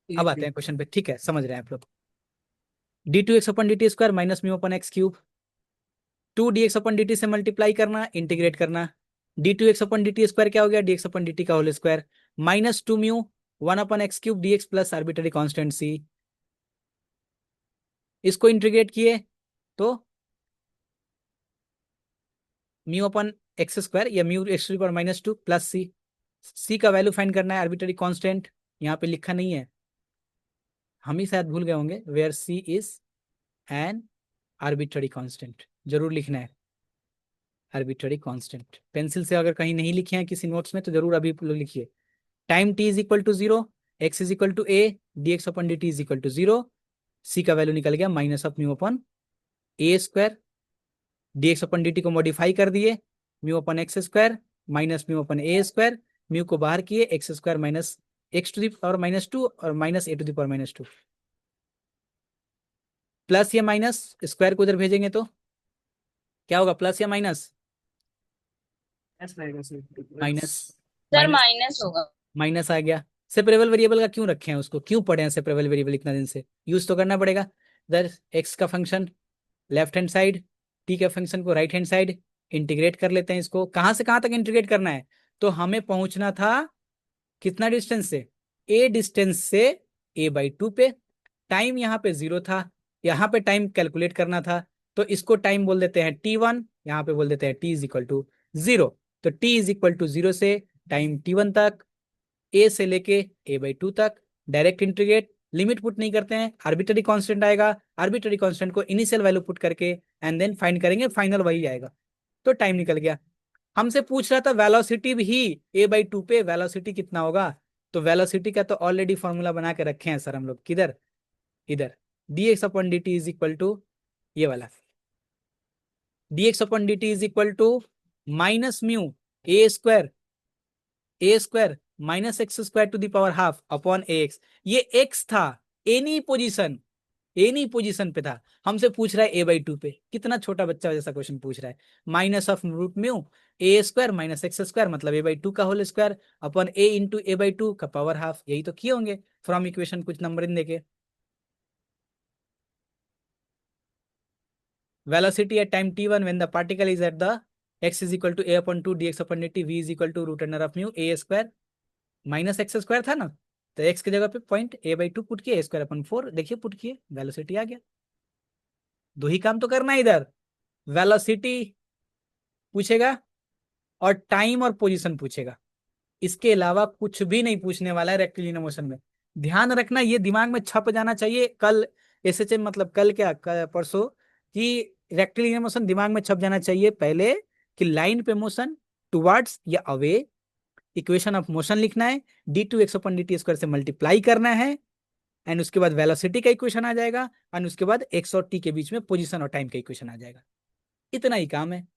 [SPEAKER 4] ए
[SPEAKER 1] अब आते
[SPEAKER 4] पे।
[SPEAKER 1] हैं क्वेश्चन पे, ठीक है, समझ रहे हैं आप लोग। d2x/dt² -μ/x³, 2 dx/dt से मल्टीप्लाई करना, इंटीग्रेट करना, d2x/dt² क्या हो गया, dx/dt का whole square, -2 mu 1/x³ dx plus arbitrary constant c। इसको इंटीग्रेट किए तो μ/x² या μ x⁻² प्लस सी। सी का वैल्यू फाइंड करना है, आर्बिट्ररी कांस्टेंट यहाँ पे लिखा नहीं है, हम ही शायद भूल गए होंगे, where c is an arbitrary constant, जरूर लिखना है आर्बिट्ररी कांस्टेंट। पेंसिल से अगर कहीं नहीं लिखे हैं किसी नोट्स में तो जरूर अभी लिखिए। Time t is equal to 0, x is equal to a, dx/dt is equal to 0, C का वैल्यू निकल गया -μ/a², dx/dt को मॉडिफाई कर दिए, μ/x² -μ/a², म्यू को बाहर किए, x² माइनस x⁻², और -a⁻², प्लस या माइनस, स्क्वायर को उधर भेजेंगे तो क्या होगा, प्लस या माइनस,
[SPEAKER 4] ऐसा रहेगा sir.
[SPEAKER 1] Minus,
[SPEAKER 2] sir
[SPEAKER 1] minus,
[SPEAKER 2] minus होगा।
[SPEAKER 1] माइनस आ गया। सेपरेबल वेरिएबल का क्यों रखे हैं उसको, क्यों पढ़े हैं सेपरेबल वेरिएबल इतना दिन से, यूज तो करना पड़ेगा। इधर एक्स का function left hand side, T के फंक्शन को राइट हैंड साइड, इंटीग्रेट कर लेते हैं इसको। कहां से कहां तक इंटीग्रेट करना है, तो हमें पहुंचना था कितना डिस्टेंस से, ए डिस्टेंस से a/2 पे। टाइम यहाँ पे 0 था, यहाँ पे टाइम कैलकुलेट करना था, तो इसको टाइम बोल देते हैं t1, यहाँ पे बोल देते हैं t इज इक्वल टू 0। तो t इज इक्वल टू 0 से टाइम t1 तक, ए से लेके a/2 तक, डायरेक्ट इंटीग्रेट, लिमिट पुट नहीं करते हैं, आर्बिट्ररी कांस्टेंट आएगा, आर्बिट्ररी कांस्टेंट को इनिशियल वैल्यू पुट करके एंड देन फाइंड करेंगे, फाइनल वही आएगा। तो टाइम निकल गया। हमसे पूछ रहा था वेलोसिटी भी, a/2 पे वेलोसिटी कितना होगा, तो वेलोसिटी का तो ऑलरेडी फॉर्मूला बना के रखे हैं सर हम लोग, किधर, इधर, dx/dt इज इक्वल टू ये वाला, dx/dt is equal to -μ a² -x² ये x था, एनी पोजीशन, एनी पोजीशन पे था। हमसे पूछ रहा है a/2 पे, कितना छोटा बच्चा जैसा क्वेश्चन पूछ रहा है, -√μ a² - मतलब a/2 का whole square upon a into a/2 का पावर हाफ, यही तो किए होंगे फ्रॉम इक्वेशन कुछ नंबर इन देके। velocity at time t1 when the particle is at the x is equal to a/2 dx/dt, v is equal to √μ a² - x² था ना, तो x की जगह पे पॉइंट a/2 पुट किए, a²/4 देखिए पुट किए, वेलोसिटी आ गया। दो ही काम तो करना है इधर, वेलोसिटी पूछेगा और टाइम और पोजीशन पूछेगा, इसके अलावा कुछ भी नहीं पूछने वाला है रेक्टिलिनियर मोशन में। ध्यान रखना, ये दिमाग में छप जाना चाहिए कल एसएचएम, मतलब कल क्या, परसों, कि रेक्टिलिनियर मोशन दिमाग में छप जाना चाहिए पहले, कि लाइन पे मोशन, टुवर्ड्स या अवे, इक्वेशन ऑफ मोशन लिखना है, d2x/dt² से मल्टीप्लाई करना है, एंड उसके बाद वेलोसिटी का इक्वेशन आ जाएगा, एंड उसके बाद x और t के बीच में पोजीशन और टाइम का इक्वेशन आ जाएगा। इतना ही काम है,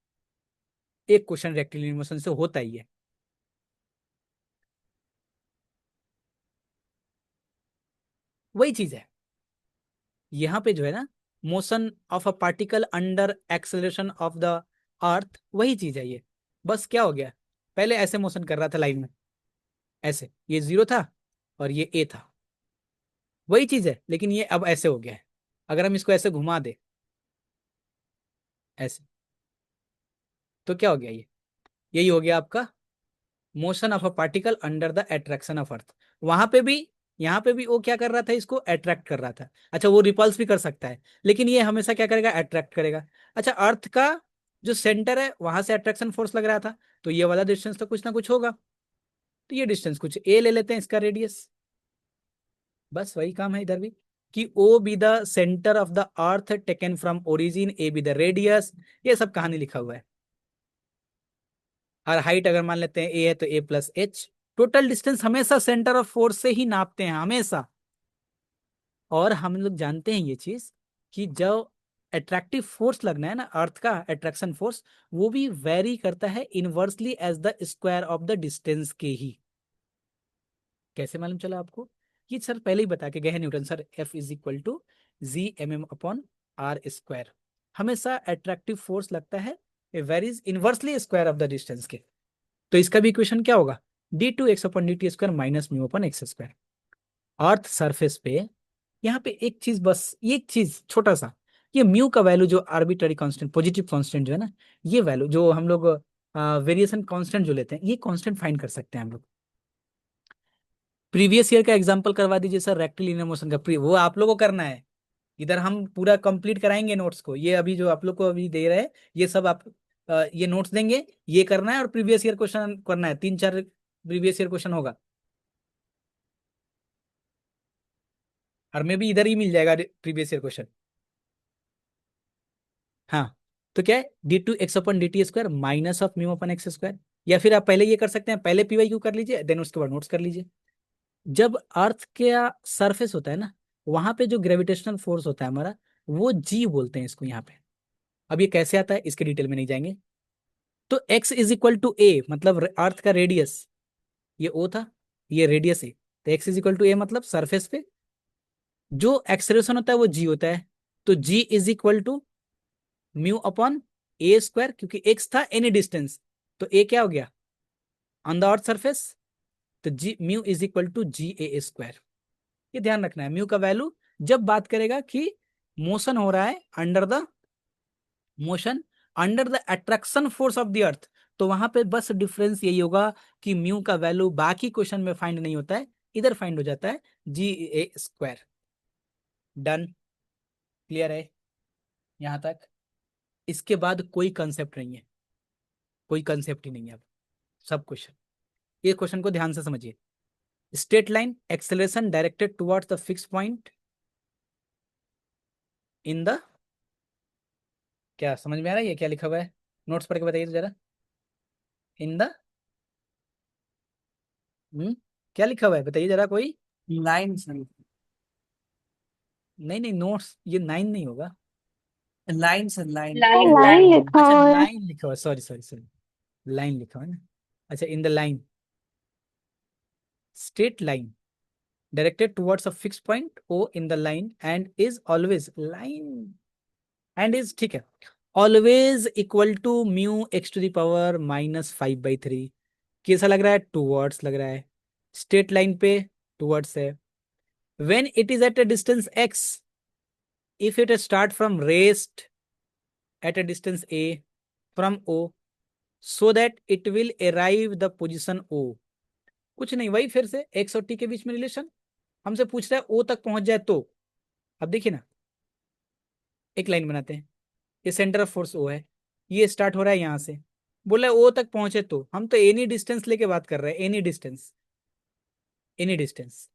[SPEAKER 1] एक क्वेश्चन रेक्टिलिनियर मोशन से होता ही है। वही चीज है यहाँ पे जो है ना, motion of a particle under acceleration of the अर्थ, वही चीज है ये। बस क्या हो गया, पहले ऐसे मोशन कर रहा था लाइन में, ऐसे, ये 0 था और ये a था, वही चीज है, लेकिन ये अब ऐसे हो गया है। अगर हम इसको ऐसे घुमा दे ऐसे, तो क्या हो गया, ये यही हो गया आपका motion of a particle under the attraction of earth. वहां पे भी, यहाँ पे भी वो क्या कर रहा था, इसको अट्रैक्ट कर रहा था। अच्छा, वो रिपल्स भी कर सकता है, लेकिन ये हमेशा क्या करेगा, अट्रैक्ट करेगा। अच्छा, अर्थ का जो सेंटर है वहां से अट्रैक्शन फोर्स लग रहा था, तो ये वाला डिस्टेंस तो कुछ ना कुछ होगा, तो ये डिस्टेंस कुछ ए ले लेते हैं, इसका रेडियस, बस वही काम है इधर भी, कि O be the centre of the earth taken from origin, a be the radius, ये सब कहानी लिखा हुआ है। और हाइट अगर मान लेते हैं ए है तो ए प्लस एच। टोटल डिस्टेंस हमेशा सेंटर ऑफ फोर्स से ही नापते हैं हमेशा। और हम लोग जानते हैं ये चीज कि जो अट्रैक्टिव फोर्स लगना है ना अर्थ का, अट्रैक्शन फोर्स, वो भी वेरी करता है inversely as the square of the distance के ही। कैसे मालूम चला आपको? ये सर पहले ही बता के गए हैं Newton sir, f is equal to g m m upon r square. हमेशा अट्रैक्टिव फोर्स लगता है varies inversely square of the distance के। तो इसका भी इक्वेशन क्या होगा? D two x upon d t square minus mu upon x square. Earth surface पे यहाँ पे एक चीज, बस एक चीज छोटा सा, ये म्यू का वैल्यू जो आर्बिट्ररी कांस्टेंट, पॉजिटिव कांस्टेंट जो है ना, ये वैल्यू जो हम लोग वेरिएशन कांस्टेंट जो लेते हैं, ये कांस्टेंट फाइंड कर सकते हैं हम लोग। प्रीवियस ईयर का एग्जांपल करवा दीजिए सर, रेक्टिलिनियर मोशन का वो आप लोगों को करना है। इधर हम पूरा कंप्लीट कराएंगे नोट्स को, ये अभी जो आप लोग को अभी दे रहे हैं ये सब आप ये नोट्स देंगे, ये करना है और प्रीवियस ईयर क्वेश्चन करना है, 3-4 प्रीवियस ईयर क्वेश्चन होगा। और मे भी इधर ही मिल जाएगा प्रीवियस ईयर क्वेश्चन। हाँ, तो क्या है, d two x upon d t square minus of mu upon x square. या फिर आप पहले ये कर सकते हैं, पहले पी वाई क्यू कर लीजिए, देन उसके बाद नोट्स कर लीजिए। जब अर्थ का सरफेस होता है ना, वहां पे जो ग्रेविटेशनल फोर्स होता है हमारा, वो जी बोलते हैं इसको यहाँ पे। अब ये कैसे आता है इसके डिटेल में नहीं जाएंगे। तो एक्स इज इक्वल टू ए मतलब अर्थ का रेडियस, ये ओ था, ये रेडियस है, तो एक्स इज इक्वल टू ए मतलब सरफेस पे जो एक्सेलरेशन होता है वो जी होता है। तो g is equal to mu upon a square, क्योंकि एक्स था एनी डिस्टेंस, तो ए क्या हो गया ऑन द अर्थ सरफेस, तो g mu is equal to g a square. ये ध्यान रखना है, म्यू का वैल्यू जब बात करेगा कि मोशन हो रहा है under the motion under the attraction force of the अर्थ, तो वहां पे बस डिफरेंस यही होगा कि म्यू का वैल्यू बाकी क्वेश्चन में फाइंड नहीं होता है, इधर फाइंड हो जाता है जी ए स्क्वायर। डन, क्लियर है यहां तक? इसके बाद कोई कंसेप्ट नहीं है, कोई कंसेप्ट ही नहीं है अब, सब क्वेश्चन। ये क्वेश्चन को ध्यान से समझिए। Straight line acceleration directed towards the fix point in the, क्या समझ में आ रहा है ये क्या लिखा हुआ है? नोट्स पढ़ के बताइए तो जरा। इन द, क्या लिखा हुआ है बताइए जरा कोई।
[SPEAKER 4] लाइन सर,
[SPEAKER 1] नहीं नहीं, नोट्स ये 9 नहीं होगा।
[SPEAKER 4] Line sir, line.
[SPEAKER 3] Line
[SPEAKER 2] line
[SPEAKER 3] line
[SPEAKER 2] लिखा
[SPEAKER 1] अच्छा
[SPEAKER 2] हुआ है।
[SPEAKER 1] लाइन लिखा हुआ है, सॉरी सॉरी सॉरी, लाइन लिखा हुआ है ना। अच्छा, in the line, straight line directed towards a fix point O in the line and is always line, and is ठीक है, always equal to mu x to the power minus 5/3। कैसा लग रहा है? टूवर्ड्स लग रहा है, स्ट्रेट लाइन पे टूवर्ड्स है। When it is at a distance x, if it start from rest at a distance a from o, so that it will arrive the position o। कुछ नहीं, वही फिर से x और t के बीच में रिलेशन हमसे पूछ रहा है, o तक पहुंच जाए तो। अब देखिए ना, एक लाइन बनाते हैं, ये सेंटर ऑफ फोर्स o है, ये स्टार्ट हो रहा है यहां से, बोला है o तक पहुंचे तो, हम तो एनी डिस्टेंस लेके बात कर रहे हैं, एनी डिस्टेंस, एनी डिस्टेंस।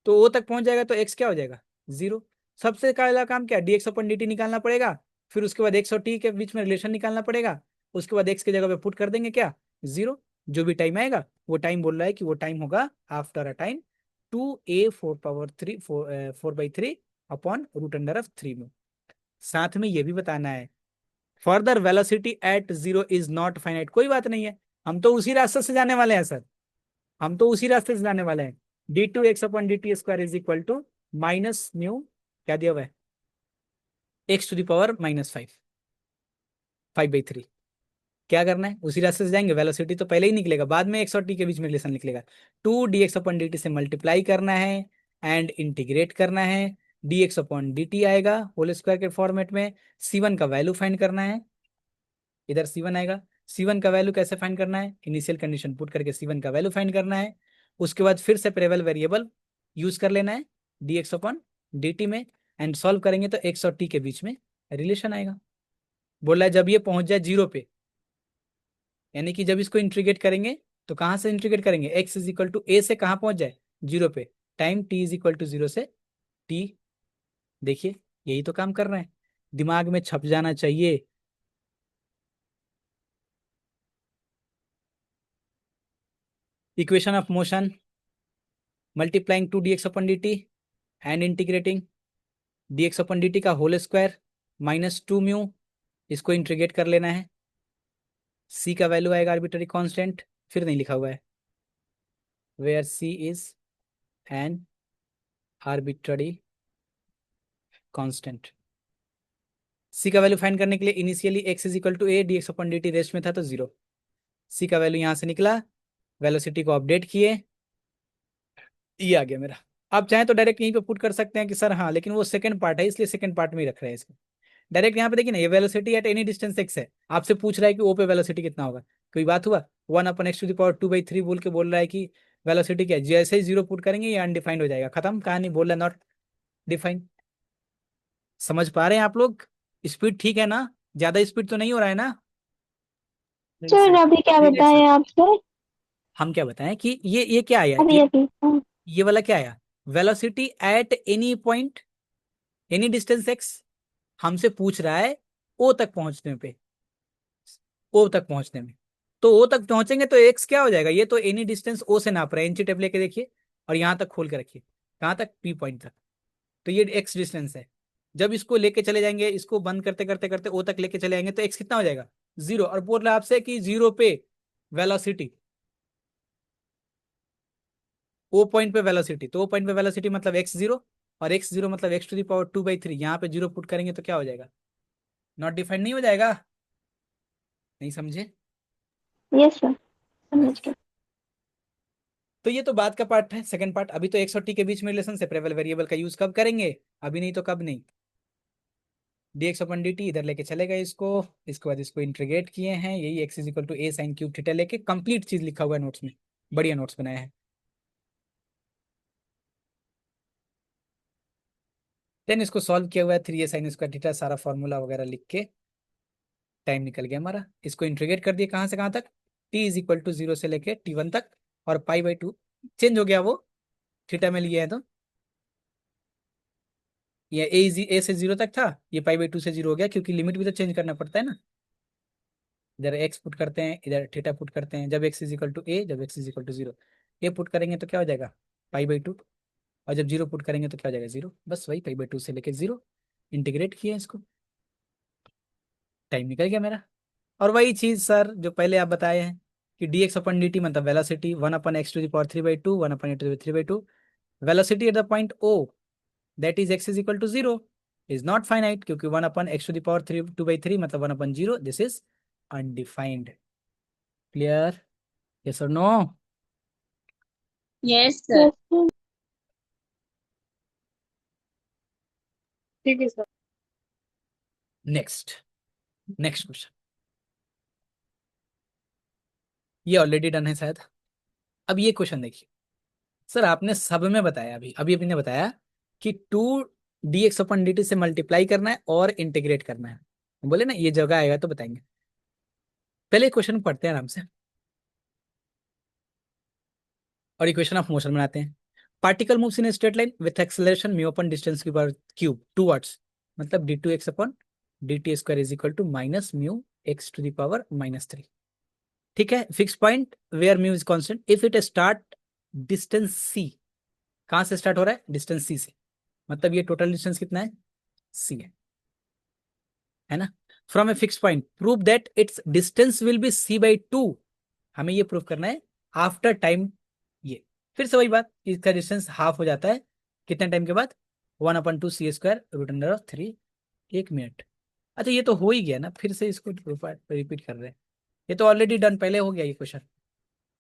[SPEAKER 1] तो ओ तक पहुंच जाएगा तो एक्स क्या हो जाएगा? 0। सबसे पहला काम क्या, D x upon d T निकालना पड़ेगा, फिर उसके बाद एक्स और टी के बीच में रिलेशन निकालना पड़ेगा, उसके बाद एक्स की जगह पे पुट कर देंगे क्या? 0। जो भी टाइम आएगा वो टाइम बोल रहा है कि वो टाइम होगा after a time 2a4 4/3 upon root under of 3 में। साथ में ये भी बताना है, further velocity at 0 is not finite. कोई बात नहीं है, हम तो उसी रास्ते से जाने वाले हैं सर, हम तो उसी रास्ते से जाने वाले हैं। D two x upon d t square is equal to minus mu, क्या दिया हुआ है, एक्स टू द पावर -5, 5/3। क्या करना है, उसी रास्ते से जाएंगे, वेलोसिटी तो पहले ही निकलेगा, बाद में एक्स और टी के बीच में रिलेशन निकलेगा। 2 dx अपॉन डी टी से मल्टीप्लाई करना है एंड इंटीग्रेट करना है, dx अपॉन डी टी आएगा होल स्क्वायर के फॉर्मेट में। C1 का वैल्यू फाइंड करना है, इधर C1 आएगा। C1 का वैल्यू कैसे फाइंड करना है, इनिशियल कंडीशन पुट करके C1 का वैल्यू फाइंड करना है। उसके बाद फिर से सेपरेबल वेरिएबल यूज कर लेना है dx अपॉन dt में, एंड सॉल्व करेंगे तो x और t के बीच में रिलेशन आएगा। बोला है जब ये पहुंच जाए 0 पे, यानी कि जब इसको इंटीग्रेट करेंगे तो कहां से इंटीग्रेट करेंगे, x is equal to a से कहां पहुंच जाए 0 पे, time t is equal to 0 से t। देखिए यही तो काम कर रहे हैं, दिमाग में छप जाना चाहिए। Equation of motion multiplying 2 dx upon dt and integrating dx upon dt का होल स्क्वायर -2 म्यू, इसको इंटीग्रेट कर लेना है। c का वैल्यू आएगा आर्बिट्ररी कांस्टेंट, फिर नहीं लिखा हुआ है, where c is an arbitrary constant. c का वैल्यू फाइंड करने के लिए initially x is equal to a, dx upon dt rest में था तो 0। c का वैल्यू यहां से निकला, वेलोसिटी को अपडेट किए, ये आ गया मेरा। आप चाहें तो डायरेक्ट यहीं पे पुट कर सकते हैं कि सर हाँ, लेकिन वो सेकंड पार्ट है इसलिए सेकंड पार्ट में ही रख रहे हैं इसको। डायरेक्ट यहाँ पे देखिए ना, ये velocity at any distance x है, आपसे पूछ रहा है कि ओ पे वेलोसिटी कितना होगा, कोई बात हुआ? 1/x⁴ बोल के बोल रहा है कि वेलोसिटी क्या है, जैसे ही 0 पुट करेंगे ये अनडिफाइंड हो जाएगा, खत्म कहानी, बोल रहा नॉट डिफाइंड। समझ पा रहे हैं आप लोग? स्पीड ठीक है ना, ज्यादा स्पीड तो नहीं हो रहा है ना?
[SPEAKER 2] सर अभी क्या
[SPEAKER 1] Relax
[SPEAKER 2] बताया
[SPEAKER 1] सर।
[SPEAKER 2] आपने?
[SPEAKER 1] हम क्या बताएं कि ये क्या आया,
[SPEAKER 2] अभी अभी हाँ।
[SPEAKER 1] ये वाला क्या आया, velocity at any point any distance x, हमसे पूछ रहा है ओ तक पहुंचने पे, ओ तक पहुंचने में। तो ओ तक पहुंचेंगे तो x क्या हो जाएगा, ये तो एनी डिस्टेंस ओ से नाप रहा है, इंची टेप लेके देखिए और यहां तक खोल के रखिए, कहां तक, p पॉइंट तक, तो ये x डिस्टेंस है। जब इसको लेके चले जाएंगे, इसको बंद करते करते करते ओ तक लेके चले जाएंगे तो x कितना हो जाएगा, 0। और बोल रहा है आपसे कि 0 पे वेलोसिटी, ओ पॉइंट पे वेलोसिटी, तो ओ पॉइंट पे वेलोसिटी मतलब x0, और x0 मतलब x⁴ यहाँ पे 0 पुट करेंगे तो क्या हो जाएगा, नॉट डिफाइंड नहीं हो जाएगा? नहीं समझे?
[SPEAKER 2] यस सर, समझ
[SPEAKER 1] बस।
[SPEAKER 2] गया।
[SPEAKER 1] तो ये तो बाद का पार्ट है, सेकंड पार्ट। अभी तो x और t के बीच में रिलेशन, सेपरेबल वेरिएबल का यूज कब करेंगे, अभी नहीं तो कब नहीं। dx अपन dt इधर लेके चलेगा इसको, इसके बाद इसको इंटीग्रेट किए हैं, यही x is equal to a sin cube theta लेके, कंप्लीट चीज लिखा हुआ है नोट्स में, बढ़िया नोट्स बनाया है। देन इसको सॉल्व किया हुआ है, 3a sin स्क्वायर थीटा, सारा फॉर्मूला वगैरह लिख के टाइम निकल गया हमारा। इसको इंटीग्रेट कर दिया कहाँ से कहाँ तक, t इज इक्वल टू 0 से लेके t1 तक, और π/2 चेंज हो गया वो, थीटा में लिए हैं तो ये a से 0 तक था, ये π/2 से 0 हो गया, क्योंकि लिमिट भी तो चेंज करना पड़ता है ना। इधर x पुट करते हैं, इधर थीटा पुट करते हैं, जब x is equal to a, जब x is equal to 0, a put करेंगे तो क्या हो जाएगा, π/2, और जब 0 पुट करेंगे तो क्या हो जाएगा, 0। बस वही π/2 से लेके 0, इंटीग्रेट किए इसको, टाइम निकल गया मेरा। और वही चीज सर जो पहले आप बताए हैं कि dx अपन dt मतलब velocity 1/x⁴/2, 1/a⁴/2, velocity at the point o that is x is equal to 0 is not finite, क्योंकि 1/x⁴2/3 मतलब 1/0, this is undefined. Clear? Yes और नो?
[SPEAKER 2] Yes sir.
[SPEAKER 3] ठीक है सर।
[SPEAKER 1] नेक्स्ट नेक्स्ट क्वेश्चन, ये already done है शायद। अब ये क्वेश्चन देखिए, सर आपने सब में बताया, अभी अभी अभी ने बताया कि 2 dx अपन dt से मल्टीप्लाई करना है और इंटीग्रेट करना है, बोले ना ये जगह आएगा तो बताएंगे। पहले क्वेश्चन पढ़ते हैं आराम से और इक्वेशन ऑफ मोशन बनाते हैं। Particle moves in straight line with acceleration mu upon distance की पावर क्यूब टूवर्ड्स, मतलब d2x upon dt square is equal to -μx⁻³ ठीक है। Fix point where mu is constant if it start distance c, कहां से start हो रहा है, distance c से, मतलब ये टोटल डिस्टेंस कितना है, c है ना। From a fix point prove that it's distance will B c/2, हमें ये प्रूव करना है आफ्टर टाइम। ये फिर से वही बात, इसका डिस्टेंस हाफ हो जाता है कितने टाइम के बाद, 1/2 c² √3, 1 मिनट। अच्छा ये तो हो ही गया ना, फिर से इसको रिपीट कर रहे हैं, ये तो ऑलरेडी डन, पहले हो गया ये क्वेश्चन।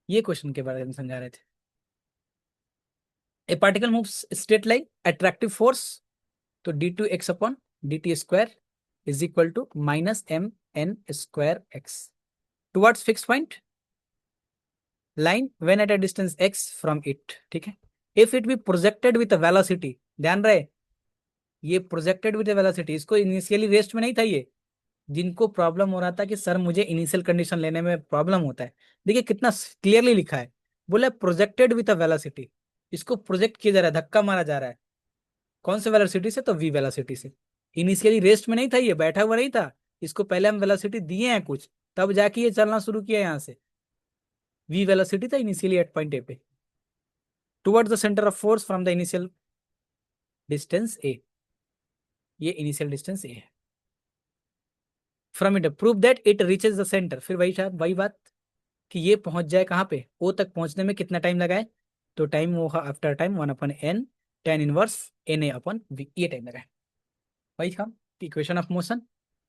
[SPEAKER 1] ये क्वेश्चन के बारे में समझा रहे थे। A particle moves straight line attractive force, तो d2x/dt² is equal to -mn²x towards fix point line when at a distance x from it, ठीक है। If it be projected with velocity, ध्यान रहे ये प्रोजेक्टेड विद वेलोसिटी, इसको initially rest में नहीं था ये, जिनको प्रॉब्लम हो रहा था कि सर मुझे इनिशियल कंडीशन लेने में प्रॉब्लम होता है, देखिए कितना क्लियरली लिखा है, बोला प्रोजेक्टेड विद वेलोसिटी इसको प्रोजेक्ट किया जा रहा है, धक्का मारा जा रहा है। कौन से वेलोसिटी से? तो वी वेलोसिटी से। इनिशियली रेस्ट में नहीं था, ये बैठा हुआ नहीं था, इसको पहले हम वेलोसिटी दिए हैं कुछ, तब जाके ये चलना शुरू किया यहाँ से। वी वेलोसिटी था इनिशियली एट पॉइंट ए पे, towards the centre of force from the initial distance a. ये इनिशियल डिस्टेंस ए है। From it prove that it reaches the centre, फिर वही बात कि ये पहुंच जाए कहाँ पे, ओ तक पहुंचने में कितना टाइम लगा है? तो टाइम वो after time 1/n tan inverse Na/v, ये टाइम लगा है। वही काम इक्वेशन ऑफ मोशन।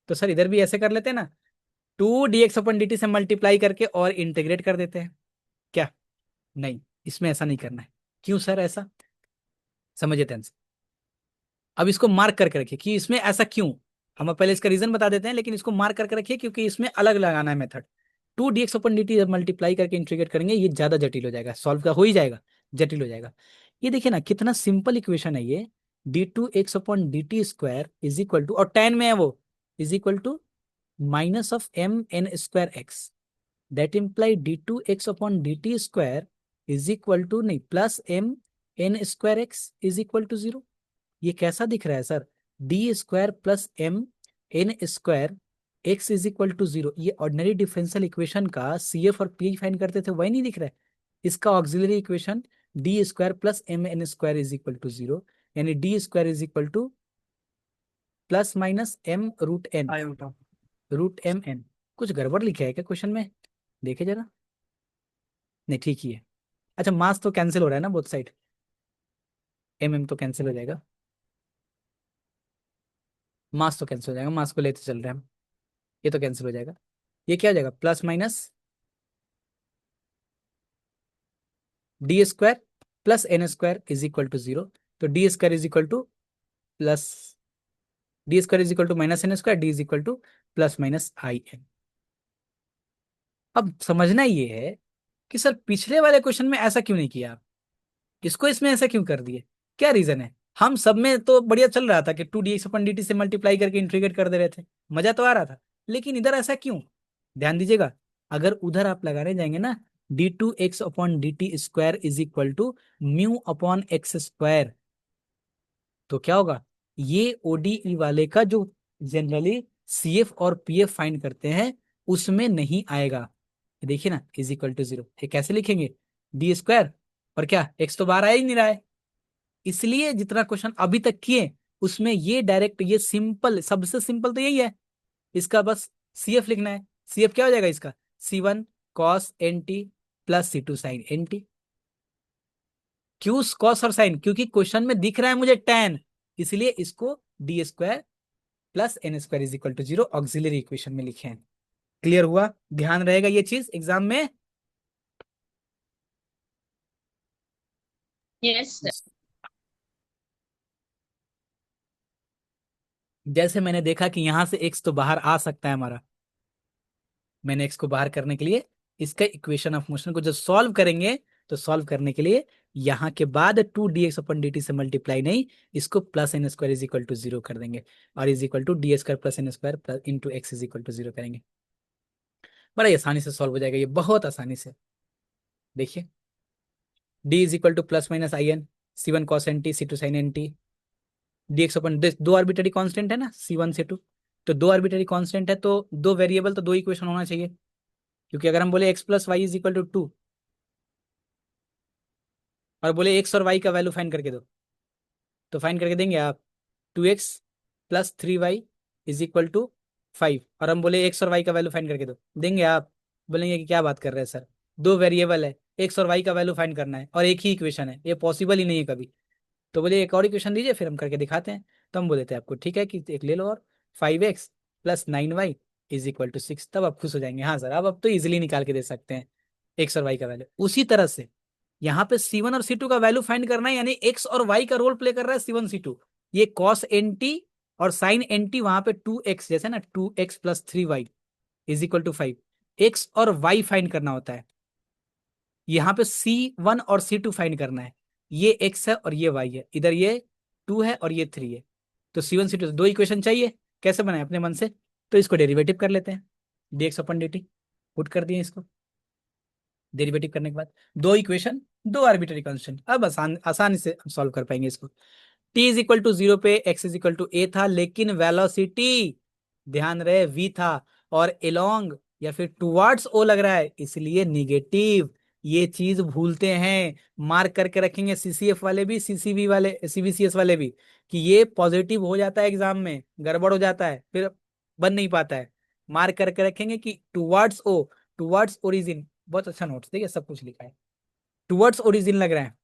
[SPEAKER 1] तो सर इधर भी ऐसे कर लेते हैं ना, 2 dx/dt से मल्टीप्लाई करके और इंटीग्रेट कर देते हैं क्या? नहीं, इसमें ऐसा नहीं करना है। क्यों सर ऐसा? समझिए ध्यान से। अब इसको मार्क करके रखिए कि इसमें ऐसा क्यों। हम पहले इसका रीजन बता देते हैं, लेकिन इसको मार्क करके रखिए क्योंकि इसमें अलग लगाना है मेथड। 2 dx/dt जब मल्टीप्लाई करके इंटीग्रेट करेंगे ये ज्यादा जटिल हो जाएगा, सॉल्व का हो ही जाएगा, जटिल हो जाएगा। ये देखिए ना कितना सिंपल इक्वेशन है ये। d2x/dt² इज इक्वल टू, और tan में है वो, is equal to -mn²x। That imply d2x/dt² is equal to, नहीं, +mn²x इज इक्वल टू 0। ये कैसा दिख रहा है sir? d² + mn² x is equal to 0। ये ऑर्डिनरी डिफरेंशियल इक्वेशन का CF और PH फाइंड करते थे, वही नहीं दिख रहा है? इसका auxiliary equation d² + mn² is equal to 0, यानी d² is equal to ±m√n,
[SPEAKER 4] iota.
[SPEAKER 1] √mn। कुछ गड़बड़ लिखा है क्या क्वेश्चन में? देखे जरा। नहीं, ठीक ही है। अच्छा, मास तो कैंसिल हो रहा है ना बोथ साइड, तो कैंसिल हो जाएगा, मास तो कैंसिल हो जाएगा, मास को लेते चल रहे हैं हम, ये तो कैंसिल हो जाएगा। ये क्या हो जाएगा? +-d² + n² is equal to 0। तो d² is equal to plus, d² is equal to -n², d is equal to ±in। अब समझना ये है कि सर पिछले वाले क्वेश्चन में ऐसा क्यों नहीं किया आप, इसको इसमें ऐसा क्यों कर दिए? क्या रीजन है? हम सब में तो बढ़िया चल रहा था कि 2 dx/dt से मल्टीप्लाई करके इंटीग्रेट कर दे रहे थे, मजा तो आ रहा था, लेकिन इधर ऐसा क्यों? ध्यान दीजिएगा, अगर उधर आप लगाने जाएंगे ना, d2x/dt² is equal to μ/x², तो क्या होगा? ये ODE वाले का जो जनरली CF और PF फाइंड करते हैं उसमें नहीं आएगा। ये देखिए ना, इज इक्वल टू 0, ये कैसे लिखेंगे? d², और क्या, x तो बाहर आ ही नहीं रहा है, इसलिए जितना क्वेश्चन अभी तक किए उसमें ये डायरेक्ट, ये सिंपल, सबसे सिंपल तो यही है। इसका बस CF लिखना है। CF क्या हो जाएगा इसका? C1 cos nt + C2 sin nt। क्यों कॉस और साइन? क्योंकि क्वेश्चन में दिख रहा है मुझे tan, इसलिए इसको d² + n² is equal to 0 auxiliary equation में लिखे हैं। क्लियर हुआ? ध्यान रहेगा ये चीज एग्जाम में।
[SPEAKER 2] Yes sir.
[SPEAKER 1] जैसे मैंने देखा कि यहां से x तो बाहर आ सकता है हमारा, मैंने x को बाहर करने के लिए इसका इक्वेशन ऑफ मोशन को जब सॉल्व करेंगे, तो सॉल्व करने के लिए यहाँ के बाद 2 dx/dt से मल्टीप्लाई नहीं, इसको +n² इज इक्वल टू 0 कर देंगे, और is equal to d² + n² into x is equal to 0 करेंगे। बड़ा ही आसानी से सॉल्व हो जाएगा ये, बहुत आसानी से। देखिए, d is equal to ±in C1 cos nt C2 sin nt dx/, दो आर्बिटरी कांस्टेंट है ना, C1 C2, तो दो आर्बिटरी कांस्टेंट है तो दो वेरिएबल, तो दो इक्वेशन होना चाहिए। क्योंकि अगर हम बोले x + y is equal to 2 और बोले x और y का वैल्यू फाइंड करके दो, तो फाइंड करके देंगे आप 2x + 3y is equal to 5, और हम बोले x और y का वैल्यू फाइंड करके दो, देंगे आप? बोलेंगे कि क्या बात कर रहे हैं सर, दो वेरिएबल है, x और y का वैल्यू फाइंड करना है और एक ही इक्वेशन है, ये पॉसिबल ही नहीं है कभी। तो बोले एक और इक्वेशन दीजिए, फिर हम करके दिखाते हैं। तो हम बोले थे आपको ठीक है कि एक ले लो, और 5x + 9y is equal to 6, तब आप खुश हो जाएंगे। हाँ सर, अब तो इजिली निकाल के दे सकते हैं x और y का वैल्यू। उसी तरह से यहाँ पे C1 और C2 का वैल्यू फाइंड करना है, यानी x और y का रोल प्ले कर रहा है C1 C2। ये cos nt और sin nt वहां पे 2x, जैसे ना 2x + 3y is equal to 5, x और y फाइंड करना होता है। यहाँ पे C1 और C2 फाइंड करना है, ये x है और ये y है, इधर ये 2 है और ये 3 है। तो C1 C2 दो इक्वेशन चाहिए, कैसे बनाए अपने मन से? तो इसको डेरिवेटिव कर लेते हैं, dx/dt पुट कर दिए इसको, डेरिवेटिव करने के बाद दो इक्वेशन दो आर्बिट्ररी कांस्टेंट। अब आसानी से सॉल्व कर पाएंगे इसको। t इज इक्वल टू 0 पे x is equal to a था, लेकिन वेलोसिटी ध्यान रहे v था, और एलोंग या फिर टुवर्ड्स o लग रहा है, इसलिए निगेटिव। ये चीज भूलते हैं, मार्क करके रखेंगे सीसीएफ वाले भी, सीसीबी वाले, सीबीसीएस वाले भी, कि ये पॉजिटिव हो जाता है एग्जाम में, गड़बड़ हो जाता है, फिर बन नहीं पाता है। मार्क करके रखेंगे कि टुवर्ड्स o, टुवर्ड्स ओरिजिन। बहुत अच्छा नोट्स, देखिए सब कुछ लिखा है, टुवर्ड्स ओरिजिन लग रहा है।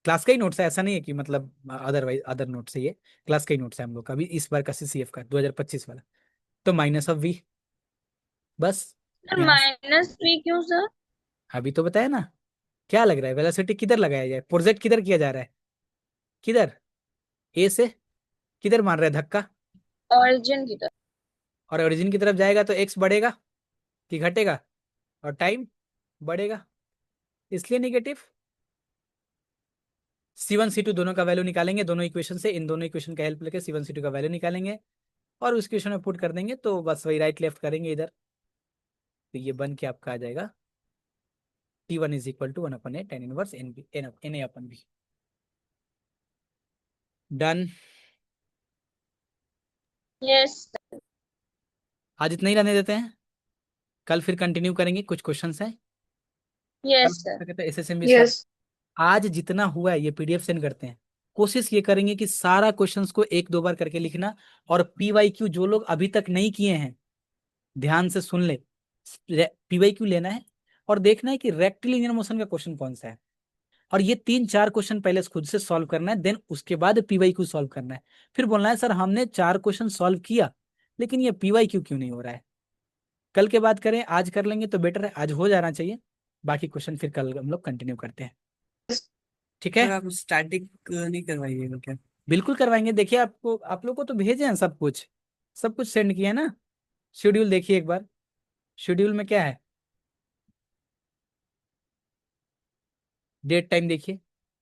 [SPEAKER 1] क्लास का ही नोट्स है, ऐसा नहीं है कि मतलब अदरवाइज अदर नोट्स है, ये क्लास का ही नोट्स है हम लोग का भी, इस बार का सीसीएफ का 2025 वाला। तो माइनस ऑफ वी, बस
[SPEAKER 2] सर
[SPEAKER 1] यहाँ से।
[SPEAKER 2] माइनस थ्री क्यों सर?
[SPEAKER 1] अभी तो बताया ना। क्या लग रहा है, वेलोसिटी किधर लगाया जाए, प्रोजेक्ट किधर किया जा रहा है, किधर, ए से किधर मार रहा है धक्का,
[SPEAKER 2] ऑरिजिन की तरफ।
[SPEAKER 1] और ओरिजिन की तरफ जाएगा तो एक्स बढ़ेगा कि घटेगा, और टाइम बढ़ेगा, इसलिए निगेटिव। C1 C2 दोनों का वैल्यू निकालेंगे, दोनों इक्वेशन से, इन दोनों इक्वेशन का हेल्प लेके C1 C2 का वैल्यू निकालेंगे, और उस इक्वेशन में पुट कर देंगे, तो बस वही राइट लेफ्ट करेंगे इधर, तो ये बन के आपका आ जाएगा T1 is equal to 1/a tan inverse N B N A upon B. Done.
[SPEAKER 2] Yes.
[SPEAKER 1] आज इतना ही रहने देते हैं, कल फिर कंटिन्यू करेंगे, कुछ क्वेश्चन हैं कल।
[SPEAKER 2] Yes sir.
[SPEAKER 1] कहते हैं एसएसएमबी सॉल्व।
[SPEAKER 3] यस
[SPEAKER 1] आज जितना हुआ है ये पीडीएफ सेंड करते हैं, कोशिश ये करेंगे कि सारा क्वेश्चंस को एक दो बार करके लिखना, और पीवाईक्यू जो लोग अभी तक नहीं किए हैं ध्यान से सुन ले, पीवाईक्यू लेना है और देखना है कि रेक्टिलिनियर मोशन का क्वेश्चन कौन सा है, और ये तीन चार क्वेश्चन पहले खुद से सॉल्व करना है, देन उसके बाद पीवाईक्यू सॉल्व करना है। फिर बोलना है सर हमने चार क्वेश्चन सॉल्व किया, लेकिन ये पीवाईक्यू क्यों नहीं हो रहा है। कल के बाद करें, आज कर लेंगे तो बेटर है, आज हो जाना चाहिए, बाकी क्वेश्चन फिर कल हम लोग कंटिन्यू करते हैं। ठीक है,
[SPEAKER 4] सर आप स्टैटिक नहीं करवाइएगा क्या?
[SPEAKER 1] बिल्कुल करवाएंगे। देखिए आपको, आप लोग को तो भेजे हैं सब कुछ, सब कुछ सेंड किया है ना। शेड्यूल देखिए एक बार, शेड्यूल में क्या है, डेट टाइम देखिए।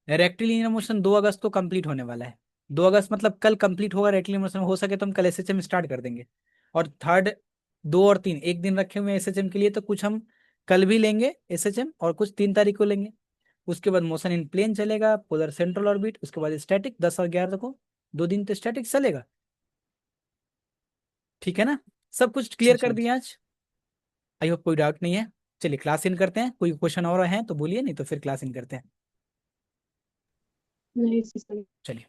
[SPEAKER 1] रेक्टिलिनियर मोशन 2 अगस्त को कंप्लीट होने वाला है, 2 अगस्त मतलब कल कंप्लीट होगा रेक्टिलिनियर मोशन, हो सके तो हम कल एसएचएम स्टार्ट कर देंगे। और थर्ड, 2 और 3 एक दिन रखे हुए हैं एसएचएम के लिए, तो कुछ हम कल भी लेंगे एसएचएम, और कुछ 3 तारीख को लेंगे। उसके बाद मोशन इन प्लेन चलेगा, पोलर सेंट्रल ऑर्बिट, उसके बाद स्टैटिक 10 और 11 को, 2 दिन तो स्टैटिक चलेगा। ठीक है ना, सब कुछ क्लियर कर
[SPEAKER 4] अच्छा
[SPEAKER 1] दिया आज। आई होप कोई डाउट नहीं है। चलिए क्लास इन करते हैं, कोई क्वेश्चन और है तो बोलिए, नहीं तो फिर क्लास इन करते हैं।
[SPEAKER 3] नहीं सर।
[SPEAKER 1] चलिए।